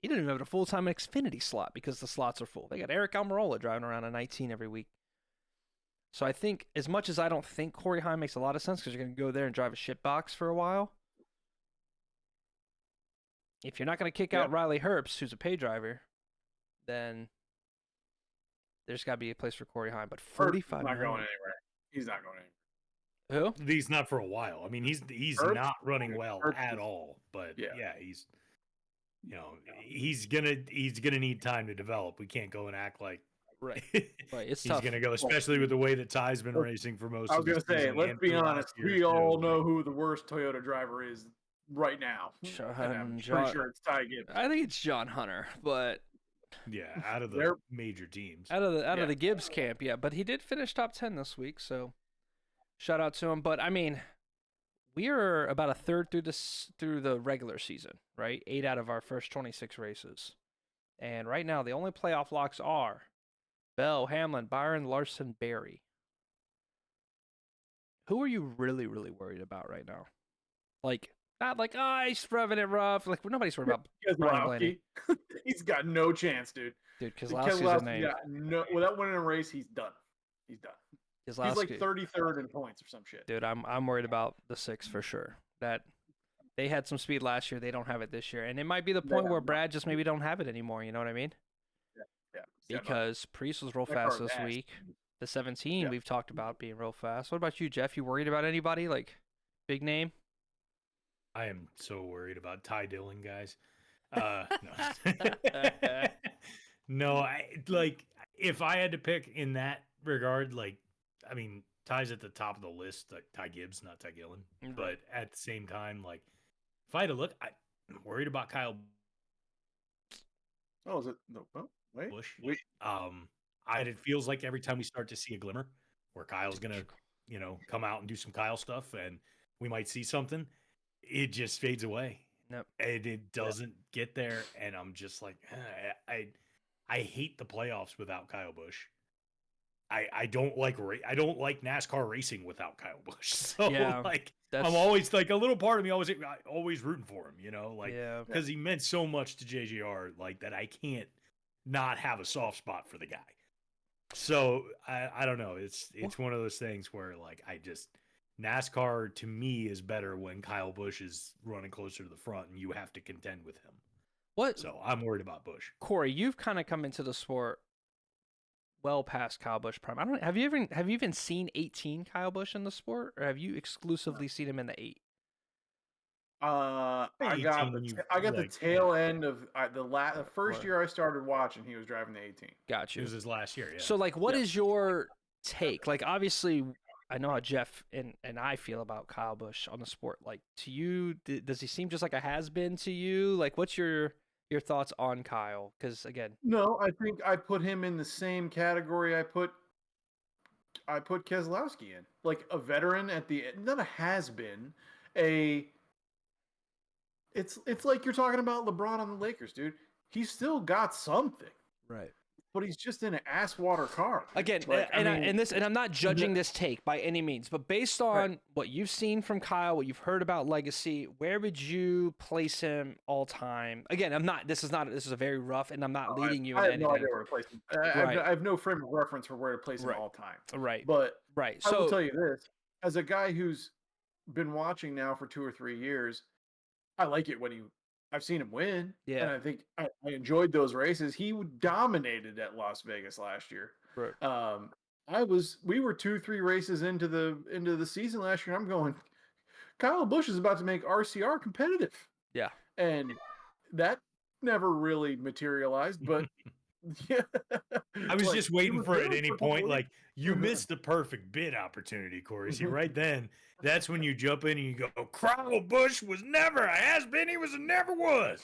he didn't even have a full-time Xfinity slot because the slots are full. They got Eric Almirola driving around a 19 every week. So I think, as much as I don't think Corey Heim makes a lot of sense because you're going to go there and drive a shit box for a while, if you're not going to kick out Riley Herbst, who's a pay driver, then there's got to be a place for Corey Heim. But 45 not million. going anywhere. He's not going anywhere. Who? He's not for a while. I mean, he's Herbst, not running well Herbst at all. But yeah, he's gonna need time to develop. We can't go and act like right. It's he's tough. gonna go, especially with the way that Ty's been racing for most. I was of the gonna say, season let's and be for last honest. year, We all too. know who the worst Toyota driver is right now. And I'm pretty sure it's Ty Gibbs. I think it's John Hunter, but Yeah, out of the major teams, out of the Gibbs camp, yeah. But he did finish top 10 this week, so shout out to him. But I mean, we are about a third through the regular season, right? 8 out of our first 26 races, and right now the only playoff locks are Bell, Hamlin, Byron, Larson, Barry. Who are you really, really worried about right now? Like, not like, he's revving it rough. Like, nobody's worried about Brian Blaney. He's got no chance, dude. Dude, Keselowski's a name. Without winning a race, he's done. He's done. He's like 33rd in points or some shit. Dude, I'm worried about the 6 for sure. That they had some speed last year, they don't have it this year, and it might be the point where Brad just maybe don't have it anymore. You know what I mean? Yeah. Because Priest was real fast this week. The 17 we've talked about being real fast. What about you, Jeff? You worried about anybody like big name? I am so worried about Ty Dillon, guys. No, if I had to pick in that regard, I mean, Ty's at the top of the list, like Ty Gibbs, not Ty Gillen. Mm-hmm. But at the same time, if I had to look, I'm worried about Kyle. Oh, is it? No, wait. Busch. It feels like every time we start to see a glimmer where Kyle's gonna, come out and do some Kyle stuff, and we might see something, it just fades away. Nope. And it doesn't get there, and I'm just like, I hate the playoffs without Kyle Busch. I don't like NASCAR racing without Kyle Busch. So I'm always a little part of me always rooting for him, because he meant so much to JGR, that I can't not have a soft spot for the guy. So I don't know. It's one of those things where like NASCAR to me is better when Kyle Busch is running closer to the front and you have to contend with him. What? So I'm worried about Busch. Corey, you've kind of come into the sport well past Kyle Busch prime. I don't. Have you even seen 18 Kyle Busch in the sport, or have you exclusively seen him in the 8? I got the tail end of the first year I started watching. He was driving the 18. Got you. It was his last year. Yeah. So like, what is your take? Like, obviously, I know how Jeff and I feel about Kyle Busch on the sport. Like, to you, does he seem just like a has been to you? Like, what's your thoughts on Kyle? Because again, no, I think I put him in the same category I put Keselowski in, like a veteran at the end, not a has been, It's like you're talking about LeBron on the Lakers, dude. He's still got something, right? but he's just in an ass water car. Again, like, and I'm not judging this take by any means, but based on what you've seen from Kyle, what you've heard about legacy, where would you place him all time? Again, This is a very rough, and I'm not leading you. I have anything. no idea where to place him. I have no frame of reference for where to place him all time. Right. But So I will tell you this: as a guy who's been watching now for 2 or 3 years, I like it when I've seen him win. Yeah. And I think I enjoyed those races. He dominated at Las Vegas last year. Right. We were 2-3 races into the season last year, and I'm going, Kyle Busch is about to make RCR competitive. Yeah. And that never really materialized, but yeah. I was just waiting for it at any point. Like, you missed the perfect bid opportunity, Corey. See, right then, that's when you jump in and you go, Kyle Busch was never a has-been. He never was.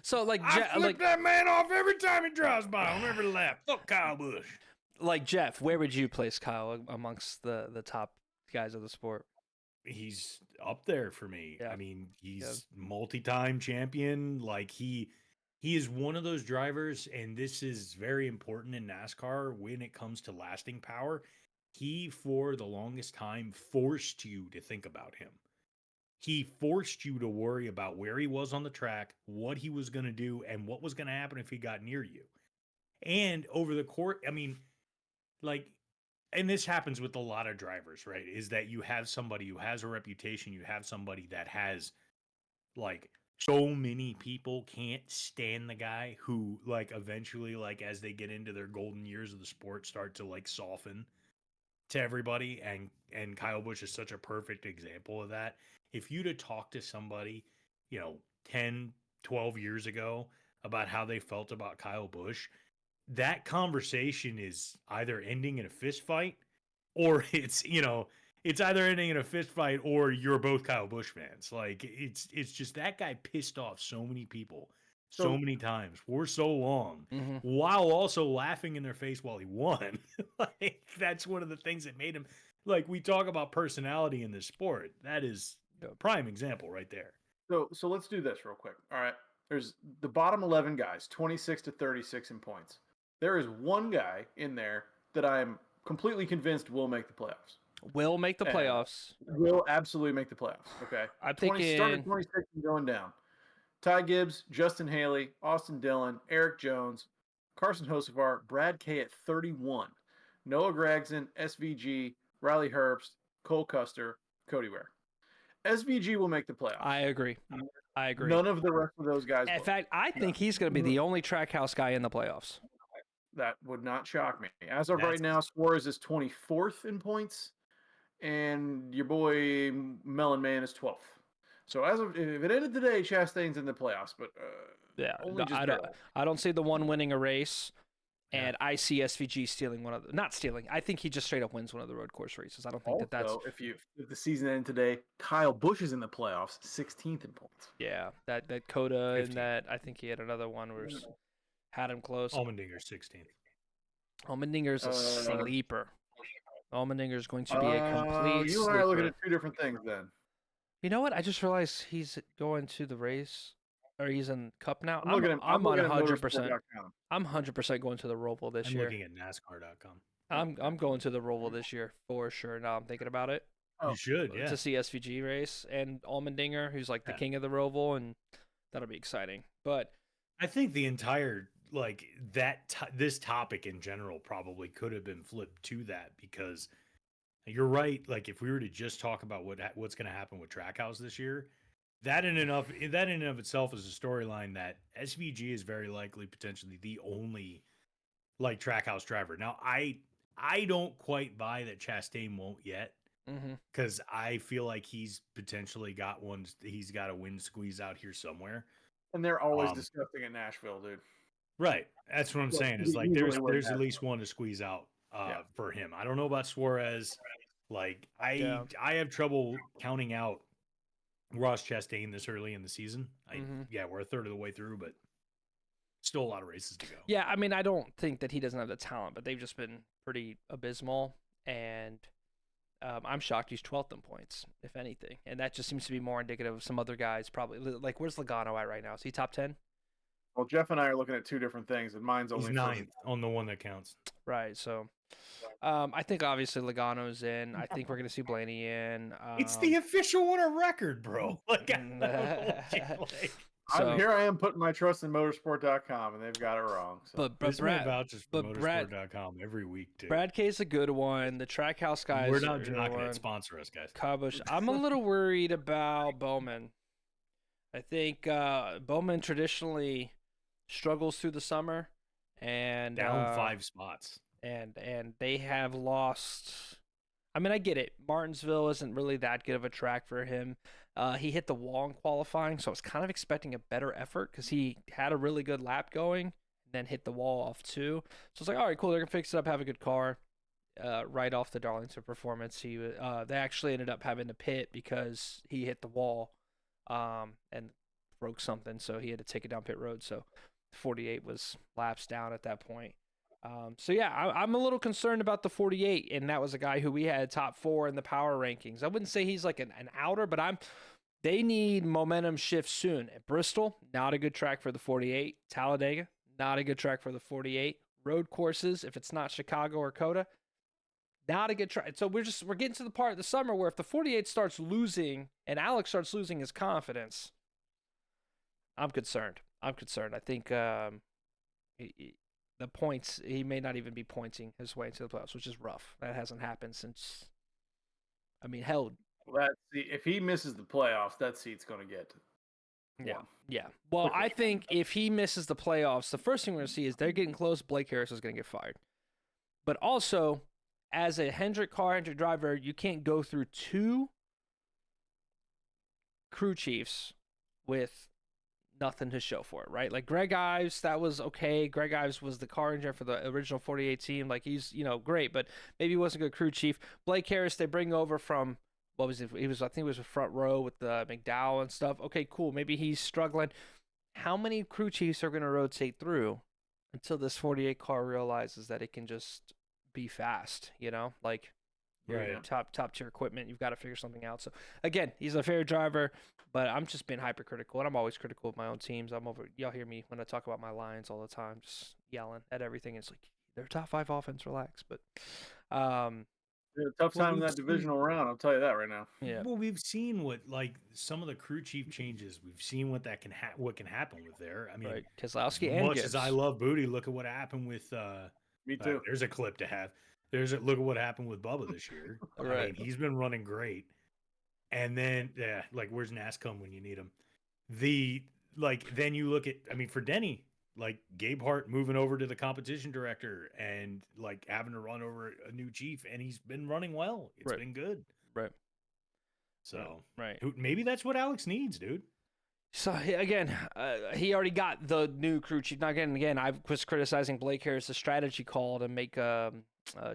So, like, I flip that man off every time he drives by on every lap. Fuck Kyle Busch. Like, Jeff, where would you place Kyle amongst the top guys of the sport? He's up there for me. Yeah. I mean, he's multi-time champion. Like, he is one of those drivers, and this is very important in NASCAR when it comes to lasting power. He, for the longest time, forced you to think about him. He forced you to worry about where he was on the track, what he was going to do, and what was going to happen if he got near you. And over the course, I mean, like, and this happens with a lot of drivers, right? Is that you have somebody who has a reputation, you have somebody that has, like, so many people can't stand the guy who, like, eventually, like, as they get into their golden years of the sport, start to, like, soften to everybody. And Kyle Busch is such a perfect example of that. If you'd have talked to somebody, 10, 12 years ago about how they felt about Kyle Busch, that conversation is either ending in a fist fight, or it's either ending in a fist fight or you're both Kyle Busch fans. Like, it's just that guy pissed off so many people so many times for so long, while also laughing in their face while he won. Like, that's one of the things that made him, like, we talk about personality in this sport. That is a prime example right there. So let's do this real quick. All right. There's the bottom 11 guys, 26 to 36 in points. There is one guy in there that I'm completely convinced will make the playoffs. Will make the playoffs. Will absolutely make the playoffs. Okay. I'm thinking starting 26 and going down. Ty Gibbs, Justin Haley, Austin Dillon, Eric Jones, Carson Hocevar, Brad Kay at 31, Noah Gragson, SVG, Riley Herbst, Cole Custer, Cody Ware. SVG will make the playoffs. I agree. None of the rest of those guys will. In fact, I think he's going to be the only Trackhouse guy in the playoffs. That would not shock me. As of right now, Suarez is 24th in points, and your boy Melon Man is 12th. So if it ended today, Chastain's in the playoffs, but I don't see the one winning a race, and I see SVG stealing one of the, not stealing. I think he just straight up wins one of the road course races. I don't think that's. If the season ended today, Kyle Busch is in the playoffs, 16th in points. Yeah, that Coda 15. And that I think he had another one where had him close. Allmendinger's 16th. Allmendinger's a sleeper. Allmendinger's going to be a complete. You and I are looking at two different things then. You know what? I just realized he's going to the race, or he's in Cup now. I'm on 100%. I'm 100% going to the Roval this year. I'm looking at NASCAR.com. I'm going to the Roval this year for sure. Now I'm thinking about it. You should, yeah. To see SVG race and Allmendinger, who's like the king of the Roval, and that'll be exciting. But I think the entire like this topic in general probably could have been flipped to that, because you're right. Like, if we were to just talk about what's going to happen with Trackhouse this year, that in and of itself is a storyline that SVG is very likely potentially the only like Trackhouse driver. Now, I don't quite buy that Chastain won't yet, because I feel like he's potentially got one. He's got a win squeeze out here somewhere. And they're always disgusting in Nashville, dude. Right. That's what I'm saying. Is like there's at least one to squeeze out for him. I don't know about Suarez. Like I have trouble counting out Ross Chastain this early in the season. Yeah, we're a third of the way through, but still a lot of races to go. Yeah, I mean, I don't think that he doesn't have the talent, but they've just been pretty abysmal, and I'm shocked he's 12th in points, if anything, and that just seems to be more indicative of some other guys. Probably like, where's Logano at right now? Is he top 10? Well, Jeff and I are looking at two different things, and mine's only He's ninth on the one that counts. Right. So, I think obviously Logano's in. I think we're gonna see Blaney in. It's the official winner record, bro. Like, here I am putting my trust in motorsport.com, and they've got it wrong. So. But Brad vouches for motorsport.com every week too. Brad K's a good one. The Trackhouse guys. We're not going to sponsor us, guys. Kabush. I'm a little worried about Bowman. I think Bowman traditionally struggles through the summer, and down 5 spots. And they have lost. I mean, I get it. Martinsville isn't really that good of a track for him. He hit the wall in qualifying, so I was kind of expecting a better effort because he had a really good lap going and then hit the wall off too. So it's like, all right, cool. They're going to fix it up, have a good car. Right off the Darlington performance, they actually ended up having to pit because he hit the wall and broke something, so he had to take it down pit road. So 48 was laps down at that point. So yeah, I'm a little concerned about the 48, and that was a guy who we had top 4 in the power rankings. I wouldn't say he's like an outer, but they need momentum shift soon. At Bristol, not a good track for the 48. Talladega, not a good track for the 48. Road courses, if it's not Chicago or COTA, not a good track. So we're getting to the part of the summer where if the 48 starts losing and Alex starts losing his confidence, I'm concerned. I think the points, he may not even be pointing his way into the playoffs, which is rough. That hasn't happened since, I mean, hell. If he misses the playoffs, that seat's going to get one. Yeah. Well, I think if he misses the playoffs, the first thing we're going to see is they're getting close. Blake Harris is going to get fired. But also, as a Hendrick driver, you can't go through 2 crew chiefs with nothing to show for it, right? Like Greg Ives, that was okay. Greg Ives was the car engineer for the original 48 team. Like, he's, great, but maybe he wasn't a good crew chief. Blake Harris, they bring over from, what was it? I think it was a front row with the McDowell and stuff. Okay, cool. Maybe he's struggling. How many crew chiefs are going to rotate through until this 48 car realizes that it can just be fast, like right. top tier equipment? You've got to figure something out. So again, he's a fair driver, but I'm just being hypercritical, and I'm always critical of my own teams. Y'all hear me when I talk about my Lions all the time, just yelling at everything. It's like, they're top 5 offense, relax. But tough time in that divisional round, I'll tell you that right now. Yeah. Well, we've seen what, like, some of the crew chief changes. We've seen what that what can happen with there. I mean, right. Keselowski as and much Gibbs. as I love Booty, look at what happened with. Me too. There's a clip to have. Look at what happened with Bubba this year. Right. I mean, he's been running great. And then, like, where's NASCAR when you need him? Then you look at, I mean, for Denny, like, Gabe Hart moving over to the competition director and, like, having to run over a new chief, and he's been running well. It's been good. Right. So, right. Maybe that's what Alex needs, dude. So, again, he already got the new crew chief. Now, again, I was criticizing Blake Harris' strategy call to make a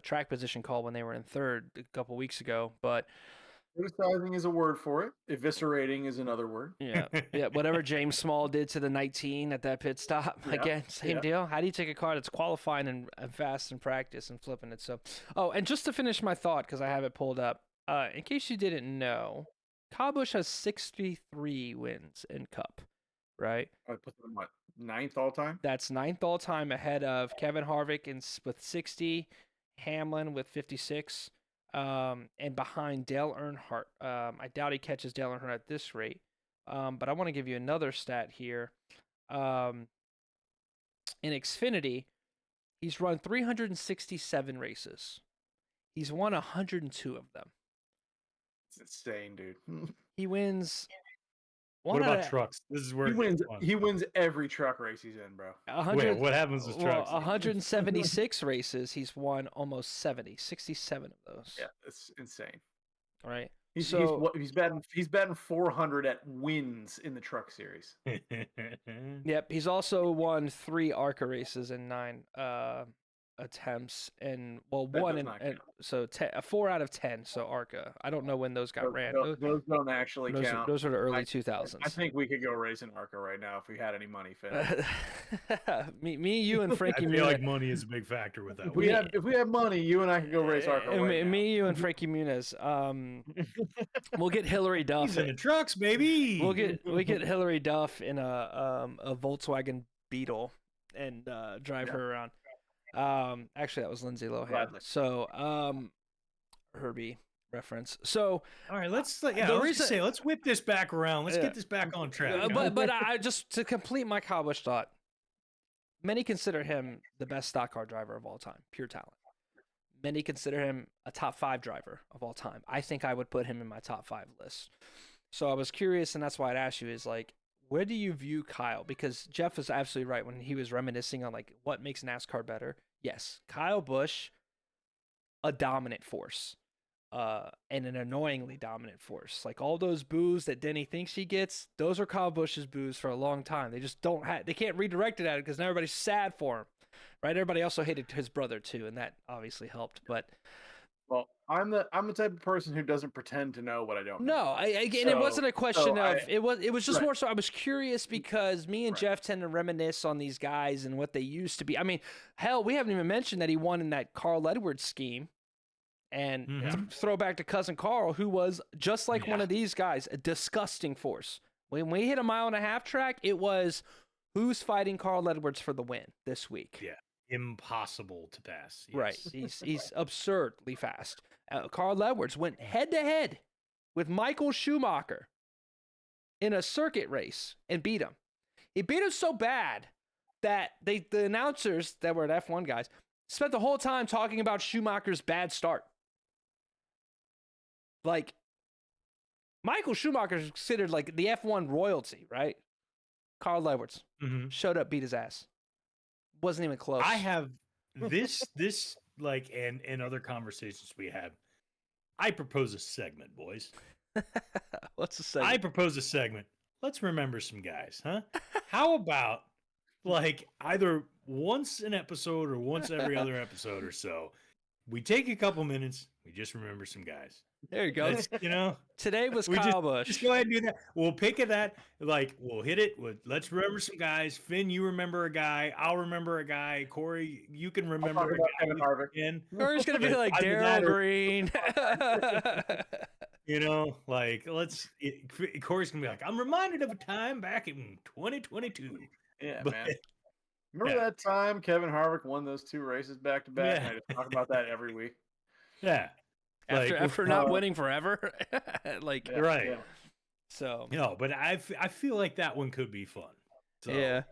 track position call when they were in third a couple weeks ago, but criticizing is a word for it. Eviscerating is another word. Yeah. Whatever James Small did to the 19 at that pit stop, again, same deal. How do you take a car that's qualifying and fast in practice and flipping it? So, and just to finish my thought, because I have it pulled up, in case you didn't know, Kyle Busch has 63 wins in Cup, right? I put them what, 9th all time? That's 9th all time, ahead of Kevin Harvick with 60, Hamlin with 56. And behind Dale Earnhardt. I doubt he catches Dale Earnhardt at this rate. But I want to give you another stat here. In In Xfinity, he's run 367 races. He's won 102 of them. It's insane, dude. He wins. What about trucks? This is where he wins every truck race he's in, bro. 100, Wait, what happens with trucks? 176 races, he's won almost 67 of those. Yeah, it's insane. Right. He's batting 400 at wins in the truck series. Yep. He's also won 3 ARCA races in 9 attempts, and one and so 4 out of 10. So ARCA. I don't know when those got ran. Those don't actually count. Those are the early 2000s. I think we could go racing ARCA right now if we had any money, Finn. me, you, and Frankie. I feel like money is a big factor with that. If we have money, you and I could go race ARCA right now. Me, you, and Frankie Muniz. We'll get Hillary Duff. He's in the trucks, baby. We get Hillary Duff in a Volkswagen Beetle and drive her around. Actually, that was Lindsay Lohan. Gladly. So, Herbie reference. So, all right, let's whip this back around. Let's get this back on track. But I just to complete my Kyle Busch thought, many consider him the best stock car driver of all time, pure talent. Many consider him a top 5 driver of all time. I think I would put him in my top 5 list. So I was curious, and that's why I'd ask you is like, where do you view Kyle? Because Jeff was absolutely right when he was reminiscing on like what makes NASCAR better. Yes, Kyle Busch, a dominant force, and an annoyingly dominant force. Like all those boos that Denny thinks he gets, those are Kyle Busch's boos for a long time. They just they can't redirect it at it because everybody's sad for him, right? Everybody also hated his brother too, and that obviously helped. But well, I'm the type of person who doesn't pretend to know what I don't know. No, it wasn't a question of it was just more so I was curious because me and Jeff tend to reminisce on these guys and what they used to be. I mean, hell, we haven't even mentioned that he won in that Carl Edwards scheme. And throw back to cousin Carl, who was just like one of these guys, a disgusting force. When we hit a 1.5 mile track, it was who's fighting Carl Edwards for the win this week. Yeah. Impossible to pass. Yes. Right. He's absurdly fast. Carl Edwards went head to head with Michael Schumacher in a circuit race and beat him. He beat him so bad that the announcers that were at F1 guys spent the whole time talking about Schumacher's bad start. Like, Michael Schumacher is considered like the F1 royalty, right? Carl Edwards showed up, beat his ass. Wasn't even close. I have this like and other conversations we have. I propose a segment, boys. What's the segment? I propose a segment. Let's remember some guys, huh? How about like either once an episode or once every other episode or so, we take a couple minutes, we just remember some guys. There you go. Today was Kyle Busch. Just go ahead and do that. We'll pick at that. Like, we'll hit it. Let's remember some guys. Finn, you remember a guy. I'll remember a guy. Corey, you can remember a guy. Kevin Harvick. Corey's going to be like Darryl Green. Corey's going to be like, I'm reminded of a time back in 2022. Yeah, man. Remember that time Kevin Harvick won those 2 races back to back? I just talk about that every week. Yeah. After not winning forever, right? Yeah. So but I feel like that one could be fun. So, yeah,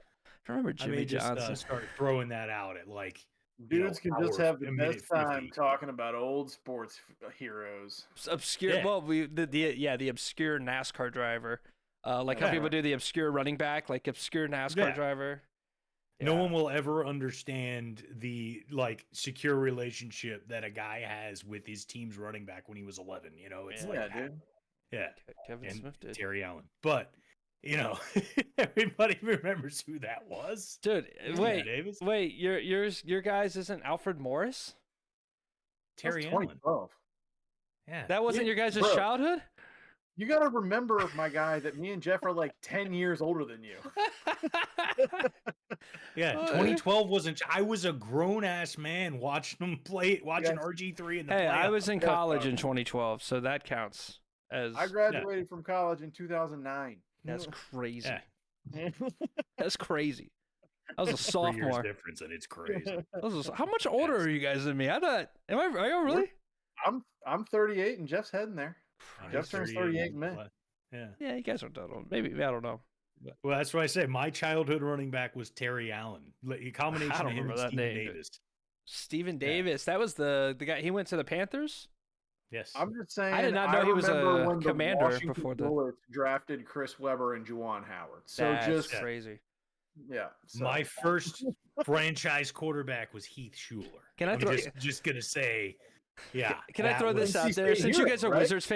I remember Jimmy Johnson. Just start throwing that out at like dudes can just have the best time talking about old sports heroes. Obscure. Yeah. Well, the obscure NASCAR driver, like how people do the obscure running back, like obscure NASCAR driver. Yeah. No one will ever understand the like secure relationship that a guy has with his team's running back when he was 11. It's dude. Yeah, Kevin Smith did. Terry Allen, but everybody remembers who that was. Dude, wait, your guys isn't Alfred Morris? Terry Allen. 2012. Yeah, that wasn't your guys' childhood. You got to remember, my guy, that me and Jeff are like 10 years older than you. Yeah, 2012 wasn't. I was a grown ass man watching them play, watching RG3 in the playoffs. I was in college in 2012, so that counts as. I graduated from college in 2009. That's crazy. Yeah. That's crazy. I was a sophomore. 3 years difference, and it's crazy. How much older are you guys than me? Are you really? I'm 38, and Jeff's heading there. Jeff turns 38 in May. Yeah, you guys aren't that old. Maybe, I don't know. Well, that's what I say. My childhood running back was Terry Allen. A combination I don't of him remember and that Steven name, dude. Davis. Steven Davis. That was the guy. He went to the Panthers. Yes. I'm just saying. I did not know he was remember a when the commander Washington before the. Bullets drafted Chris Webber and Juwan Howard. So That's just crazy. yeah. So. My first franchise quarterback was Heath Schuler. Can I I'm throw- just gonna say, yeah. Can I that throw this was- out NC there? State Since you Heroes, guys are right? Wizards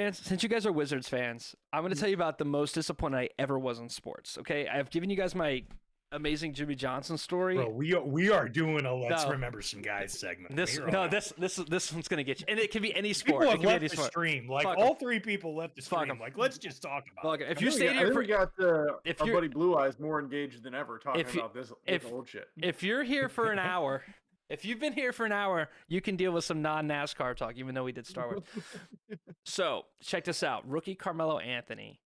fans, I'm going to tell you about the most disappointed I ever was in sports. Okay, I've given you guys my amazing Jimmy Johnson story. Bro, we are doing a let's No. remember some guys segment. This Here on out. this one's gonna get you, and it can be any People sport. It have can be left any the sport. stream. Like Fuck all three people left the Fuck stream. 'em. Like let's just talk about Fuck it. it. If you I stayed think here for we got if our you're- buddy Blue Eyes more engaged than ever talking if you- about this old shit. if you're here for an hour, if you've been here for an hour, you can deal with some non-NASCAR talk, even though we did Star Wars. So check this out: rookie Carmelo Anthony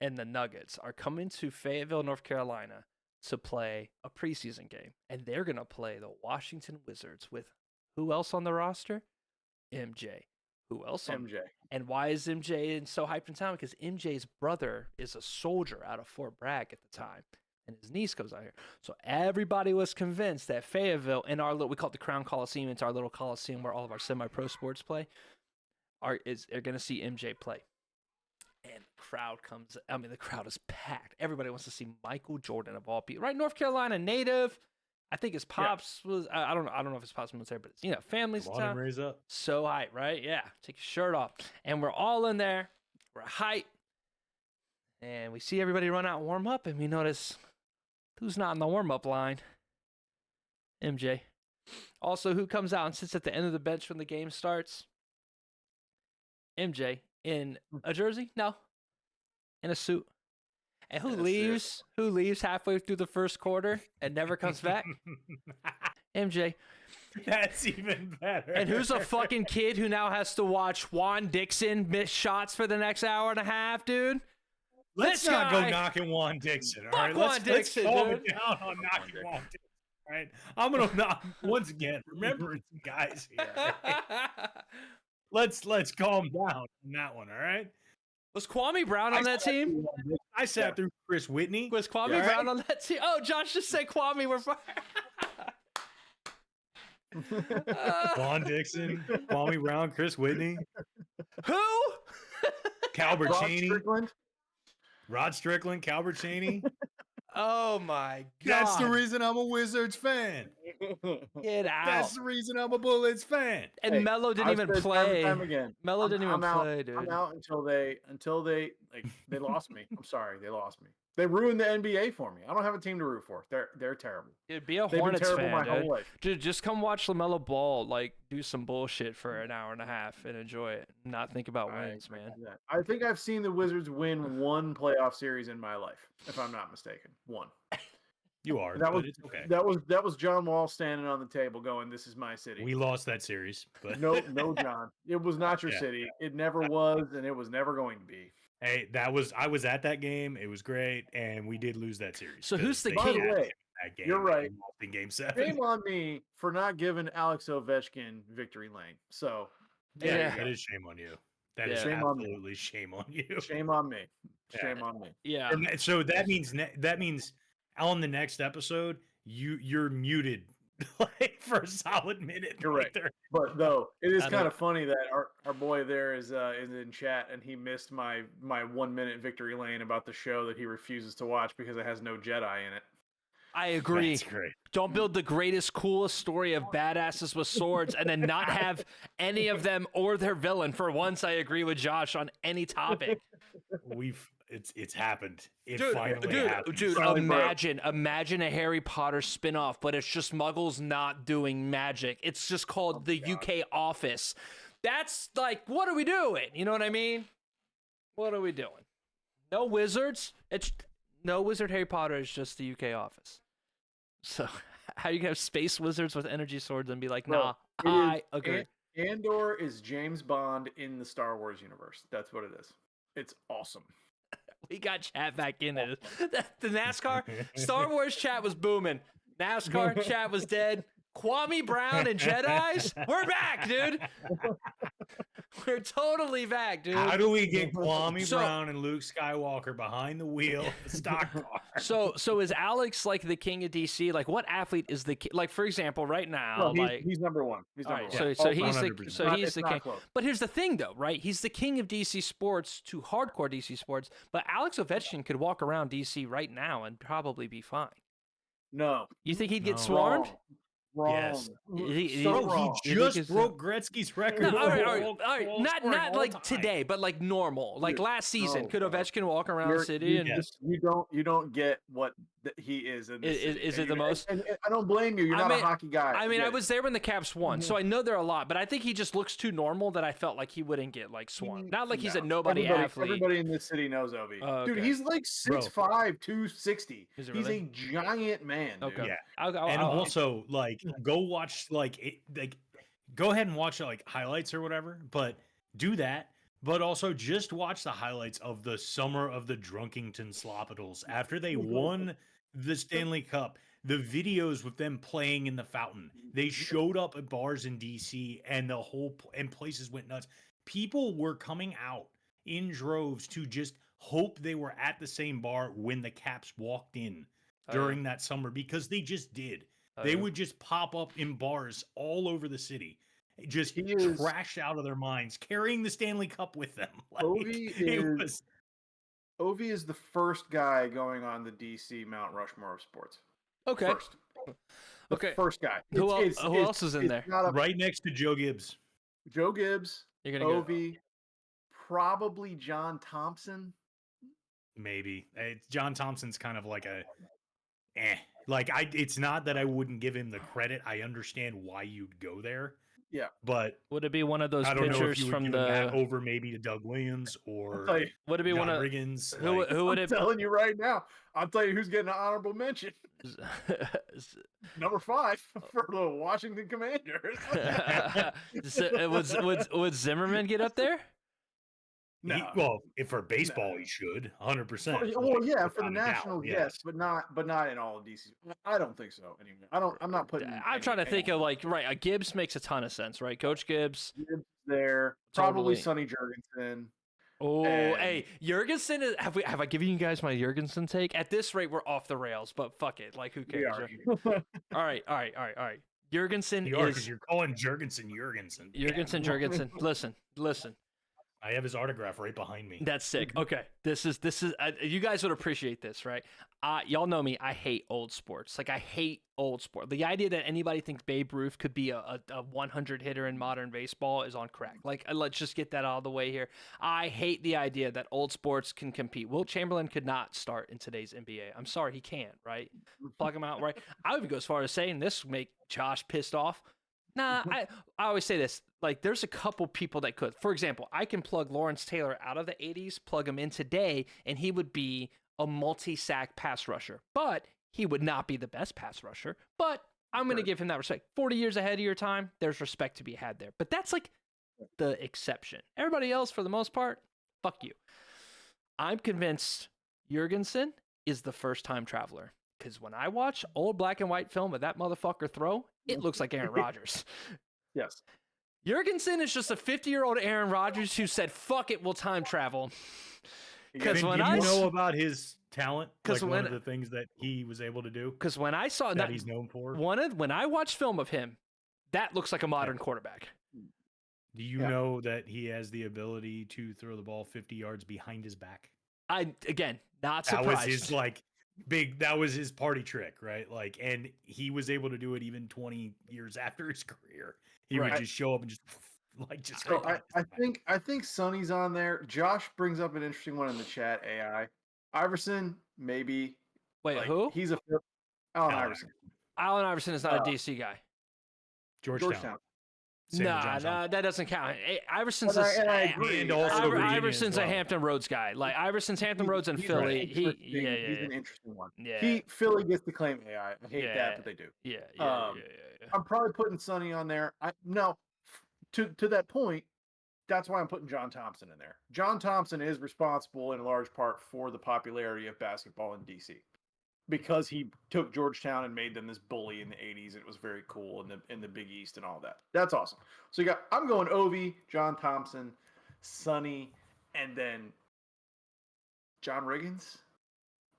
and the Nuggets are coming to Fayetteville, North Carolina, to play a preseason game, and they're gonna play the Washington Wizards with who else on the roster? MJ. Who else on? MJ. And why is MJ so hyped in town? Because MJ's brother is a soldier out of Fort Bragg at the time, and his niece goes out here. So everybody was convinced that Fayetteville, in our little, we call it the Crown Coliseum, it's our little coliseum where all of our semi-pro sports play, are going to see MJ play. And the crowd comes. I mean, the crowd is packed. Everybody wants to see Michael Jordan of all people, right? North Carolina native. I think his pops was. I don't know if his pops was military, but family's in Come on and town. raise up. So hype, right? Yeah. Take your shirt off, and we're all in there. We're hype, and we see everybody run out and warm up, and we notice who's not in the warm up line. MJ. Also, who comes out and sits at the end of the bench when the game starts? MJ. In a jersey? No. In a suit. And who In a leaves? suit. Who leaves halfway through the first quarter and never comes back? MJ. That's even better. And who's a fucking kid who now has to watch Juan Dixon miss shots for the next hour and a half, dude? Let's This not guy- go knocking Juan Dixon. All Fuck right, Juan let's Dixon, calm dude. it down on knocking Juan Dixon. All right, I'm gonna knock once again. Remembering some guys here. all right? Let's calm down on that one. All right. Was Kwame Brown on that team? I sat through Chris Whitney. Was Kwame Yeah. Brown on that team? Oh, Josh just said Kwame. We're fine. Juan Dixon, Kwame Brown, Chris Whitney, Who? Calbert Rod Cheney, Strickland. Rod Strickland, Calbert Cheney. Oh my god. That's the reason I'm a Wizards fan. Get out. That's the reason I'm a Bullets fan. And Hey, Melo didn't I've even said time and play. time again. Melo didn't even I'm play, out, dude. I'm out until they like they lost me. I'm sorry, they lost me. They ruined the NBA for me. I don't have a team to root for. They're terrible. Dude, be a They've Hornets been terrible fan, my dude. whole life. Dude, just come watch LaMelo Ball, like, do some bullshit for an hour and a half and enjoy it. Not think about wins, man. I think I've seen the Wizards win one playoff series in my life, if I'm not mistaken. One. You are, That but was it's okay. that was John Wall standing on the table going, "This is my city." We lost that series, but No, John. It was not your Yeah. city. It never was, and it was never going to be. hey, I was at that game. It was great, and we did lose that series. So who's the 'cause By they the had way, him in that game you're and right. lost in game 7. Shame on me for not giving Alex Ovechkin victory lane. So, Yeah, there Yeah. you that go. is shame on you. That is Yeah. Shame on me. absolutely shame on you. Shame on me. Yeah. Shame on me. Yeah. And so that means on the next episode you're muted like for a solid minute. You're right. there. But though it is I kind know. of funny that our boy there is in chat and he missed my 1 minute victory lane about the show that he refuses to watch because it has no Jedi in it. I agree. That's great. Don't build the greatest, coolest story of badasses with swords and then not have any of them or their villain. For once, I agree with Josh on any topic. It's happened. It Dude, finally happened. Finally broke. imagine a Harry Potter spin-off, but it's just muggles not doing magic. It's just called the UK Office. That's like, what are we doing? You know what I mean? What are we doing? No wizards. It's no wizard Harry Potter. It's just the UK Office. So how you gonna have space wizards with energy swords and be like, Bro, nah, it is I agree. Andor is James Bond in the Star Wars universe. That's what it is. It's awesome. We got chat back in it. The NASCAR Star Wars chat was booming. NASCAR chat was dead. Kwame Brown and Jedi's, we're back, dude. We're totally back, dude. How do we get Kwame Brown and Luke Skywalker behind the wheel of the stock car? So is Alex like the king of DC? Like, what athlete is the like? For example, right now, No, like he's number one. He's number one. so All he's time. the 100%. so he's It's the not king. close. But here's the thing, though, right? He's the king of DC sports to hardcore DC sports. But Alex Ovechkin could walk around DC right now and probably be fine. No. You think he'd get No. swarmed? Wrong. Yes. So Bro, wrong. he You think just it's- broke Gretzky's record. No, for all right. goal Not scoring all like time. today, but like normal, like Dude, last season. no, Could bro. Ovechkin walk around the city and You don't get what he is in this city. is And it the most? And I don't blame you. You're I not mean- a hockey guy. I mean, get I it. was there when the Caps won, so I know there are a lot, but I think he just looks too normal that I felt like he wouldn't get like swarmed. Not like he's a No. nobody athlete. Everybody in this city knows Ovi. Oh, Dude, okay. he's like 6'5", 260. Is it He's really? a giant man. Dude. Okay. Yeah. I'll- And I'll- also, like, go watch, like, go ahead and watch, like, highlights or whatever, but do that. But also just watch the highlights of the summer of the Drunkington Slopitals after they won the Stanley Cup. The videos with them playing in the fountain. They showed up at bars in DC and and places went nuts. People were coming out in droves to just hope they were at the same bar when the Caps walked in during that summer because they just did. They would just pop up in bars all over the city, just trash out of their minds, carrying the Stanley Cup with them. Like, Ovi is the first guy going on the DC Mount Rushmore of sports. Okay. First. The Okay. first guy. Who else is in there? Right next to Joe Gibbs. Joe Gibbs, You're gonna Ovi, probably John Thompson. Maybe John Thompson's kind of like it's not that I wouldn't give him the credit. I understand why you'd go there. Yeah. But would it be one of those I don't know if pictures you would from give the? him that over maybe to Doug Williams or Would it be John one of? Riggins? Who would I'm it? telling you right now. I'll tell you who's getting an honorable mention. Number 5 for the Washington Commanders. Would Zimmerman get up there? No. If for baseball, he should 100%. Well, yeah, for the Nationals, yes, but not in all of DC. I don't think so. Anyway, I'm not putting. I'm trying to think of a Gibbs makes a ton of sense, right? Coach Gibbs. Gibbs there, probably Sonny Jurgensen. Oh, hey, Jurgensen is. Have I given you guys my Jurgensen take? At this rate, we're off the rails, but fuck it. Like, who cares? All right. Jurgensen because you're calling Jurgensen. Jurgensen. Listen. I have his autograph right behind me. That's sick. Okay, this is. You guys would appreciate this, right? Y'all know me. I hate old sports. Like, I hate old sport. The idea that anybody thinks Babe Ruth could be a 100 hitter in modern baseball is on crack. Like, let's just get that out of the way here. I hate the idea that old sports can compete. Wilt Chamberlain could not start in today's NBA. I'm sorry, he can't. Right? Plug him out. Right? I would even go as far as saying this would make Josh pissed off. Nah, I always say this. Like, there's a couple people that could. For example, I can plug Lawrence Taylor out of the 80s, plug him in today, and he would be a multi-sack pass rusher. But he would not be the best pass rusher. But I'm going to give him that respect. 40 years ahead of your time, there's respect to be had there. But that's like the exception. Everybody else, for the most part, fuck you. I'm convinced Jurgensen is the first-time traveler. Because when I watch old black and white film of that motherfucker throw, it looks like Aaron Rodgers. Yes. Jurgensen is just a 50-year-old Aaron Rodgers who said, fuck it, we'll time travel. Because when you know about his talent, like one of the things that he was able to do, because when I saw that he's known for, when I watched film of him, that looks like a modern quarterback. Do you know that he has the ability to throw the ball 50 yards behind his back? Again, not surprised. That was his that was his party trick, right? Like, and he was able to do it even 20 years after his career. He would just show up and just So I think Sonny's on there. Josh brings up an interesting one in the chat. AI Iverson, maybe. Wait, who? He's Allen Iverson. Allen Iverson is not a DC guy. Georgetown. Nah, that doesn't count. Iverson's Iverson's a Hampton Roads guy. Like, Iverson's Hampton Roads and Philly. He's an interesting one. Yeah. Philly gets to claim AI. I hate that, but they do. Yeah. I'm probably putting Sonny on there. To that point, that's why I'm putting John Thompson in there. John Thompson is responsible in large part for the popularity of basketball in DC. because he took Georgetown and made them this bully in the 80s. It was very cool in the Big East and all that. That's awesome. So I'm going Ovi, John Thompson, Sonny, and then John Riggins,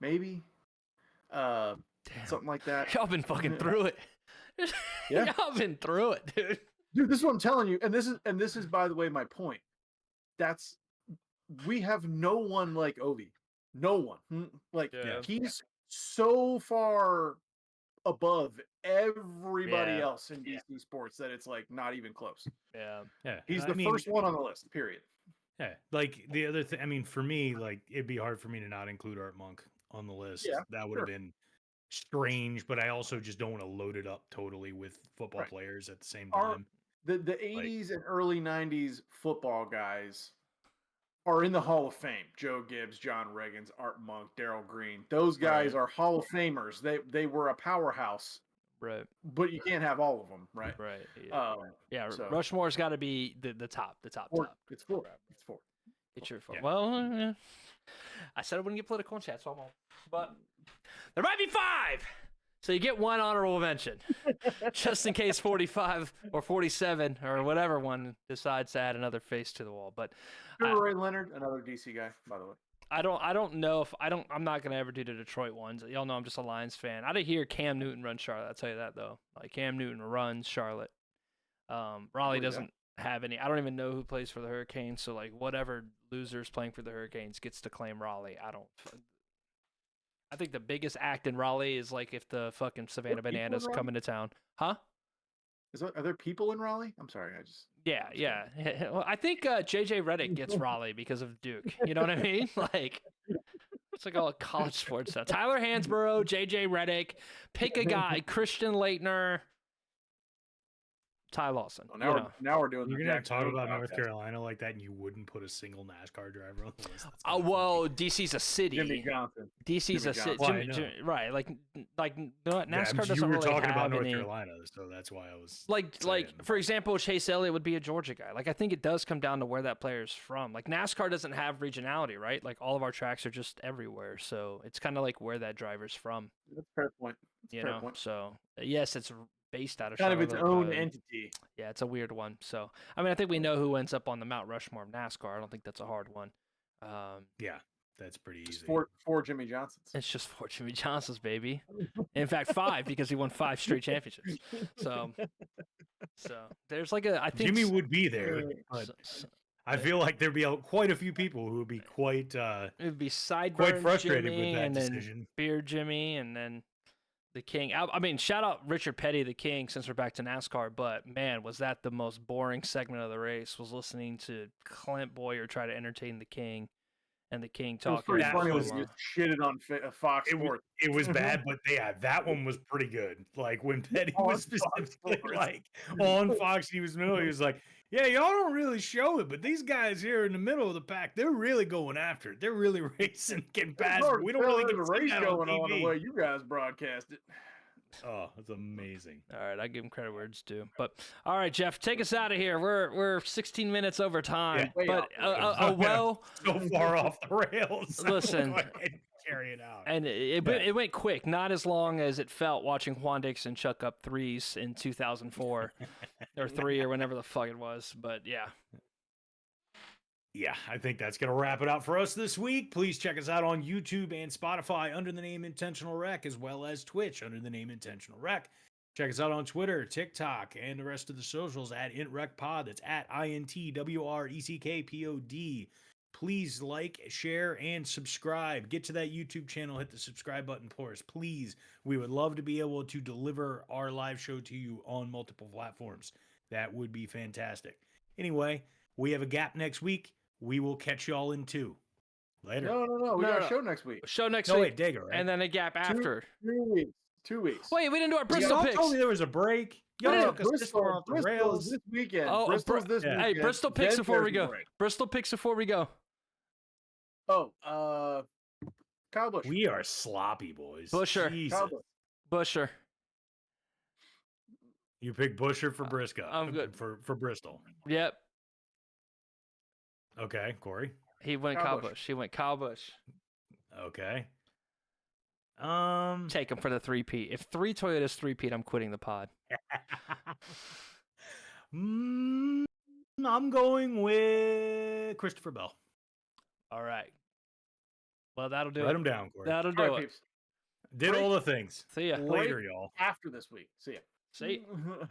maybe. Something like that. Y'all been fucking through it. Yeah. Y'all been through it, dude. Dude, this is what I'm telling you. And this is by the way my point. We have no one like Ovi. No one. Like he's so far above everybody else in DC sports that it's like not even close. Yeah. Yeah. He's the first one on the list, period. Yeah. Like the other thing, I mean, for me, like it'd be hard for me to not include Art Monk on the list. Yeah, that would have been strange, but I also just don't want to load it up totally with football players at the same time. The 80s and early 90s football guys are in the Hall of Fame. Joe Gibbs, John Riggins, Art Monk, Darryl Green. Those guys are Hall of Famers. They were a powerhouse. Right. But you can't have all of them, right? Right. Yeah. So, Rushmore's got to be the top. The top. It's four. It's four. Get your four. Yeah. Well, I said I wouldn't get political in chat, so I won't. But there might be 5. So you get one honorable mention, just in case 45 or 47 or whatever one decides to add another face to the wall. But Ray Leonard, another DC guy, by the way. I don't know if I'm not gonna ever do the Detroit ones. Y'all know I'm just a Lions fan. I didn't hear Cam Newton run Charlotte. I'll tell you that though. Like Cam Newton runs Charlotte. Raleigh doesn't have any. I don't even know who plays for the Hurricanes. So like whatever loser's playing for the Hurricanes gets to claim Raleigh. I think the biggest act in Raleigh is like if the fucking Savannah Bananas come into town. Huh? Are there people in Raleigh? I'm sorry, Yeah. Well, I think JJ Redick gets Raleigh because of Duke. You know what I mean? Like it's like all college sports stuff. Tyler Hansborough, JJ Redick, pick a guy, Christian Leitner, Ty Lawson. Well, now we're doing. You're gonna talk about North Carolina like that, and you wouldn't put a single NASCAR driver on the list. Well, DC's a city. Jimmy Johnson. DC's a city. Right? Like NASCAR doesn't you were really talking have about North any. Carolina, so that's why I was like for example, Chase Elliott would be a Georgia guy. Like I think it does come down to where that player's from. Like NASCAR doesn't have regionality, right? Like all of our tracks are just everywhere, so it's kind of like where that driver's from. That's a fair point. So yes, it's based out of kind Charlotte, of its own entity. Yeah, it's a weird one. So I mean, I think we know who ends up on the Mount Rushmore of NASCAR. I don't think that's a hard one. Yeah, that's pretty easy. Four Jimmy Johnsons. It's just 4 Jimmy Johnsons, baby. In fact, 5 because he won 5 straight championships. So there's like I think Jimmy would be there, but I feel like there'd be quite a few people who would be quite it would be sideburn quite frustrated Jimmy, with that and decision. Then Beard Jimmy, and then the King. I mean, shout out Richard Petty, the King, since we're back to NASCAR. But man, was that the most boring segment of the race? Was listening to Clint Boyer try to entertain the King, and the King talking. It was pretty funny. Was shitted on Fox Sports. It was bad, but that one was pretty good. Like when Petty was specifically like on Fox News Middle, he was like, "Yeah, y'all don't really show it, but these guys here in the middle of the pack, they're really going after it. They're really racing, getting past. We don't really get the race going on the way you guys broadcast it." Oh, that's amazing. All right, I give him credit where it's due. But all right, Jeff, take us out of here. We're 16 minutes over time. Yeah, but so far off the rails. Listen, carry it out. And it went quick, not as long as it felt watching Juan Dixon chuck up threes in 2004 or 3 or whenever the fuck it was. But yeah. Yeah, I think that's going to wrap it out for us this week. Please check us out on YouTube and Spotify under the name Intentional Rec, as well as Twitch under the name Intentional Rec. Check us out on Twitter, TikTok, and the rest of the socials at IntWreckPod. That's at INTWRECKPOD. Please like, share, and subscribe. Get to that YouTube channel. Hit the subscribe button for us, please. We would love to be able to deliver our live show to you on multiple platforms. That would be fantastic. Anyway, we have a gap next week. We will catch y'all in 2. Later. No. We got a show next week. Wait, Digger, right? And then a gap after. 2 weeks. 2 weeks. Wait, we didn't do our Bristol picks. Y'all told me there was a break. Y'all took us this far off the rails. This weekend. Oh, Bristol's this weekend. Hey, Bristol picks before we go. Bristol picks before we go. Oh, Kyle Busch. We are sloppy, boys. Busher. Jesus. Busher. You pick Busher for Briscoe. I'm good. For Bristol. Yep. Okay, Corey. He went Kyle Busch. He went Kyle Busch. Okay. Take him for the 3-peat. If 3 Toyotas 3-peat, I'm quitting the pod. I'm going with Christopher Bell. All right. Well, that'll do Write it. him down, Corey. That'll All do right, it. peeps. Did all the things. See ya. Later, y'all. After this week. See ya. See ya.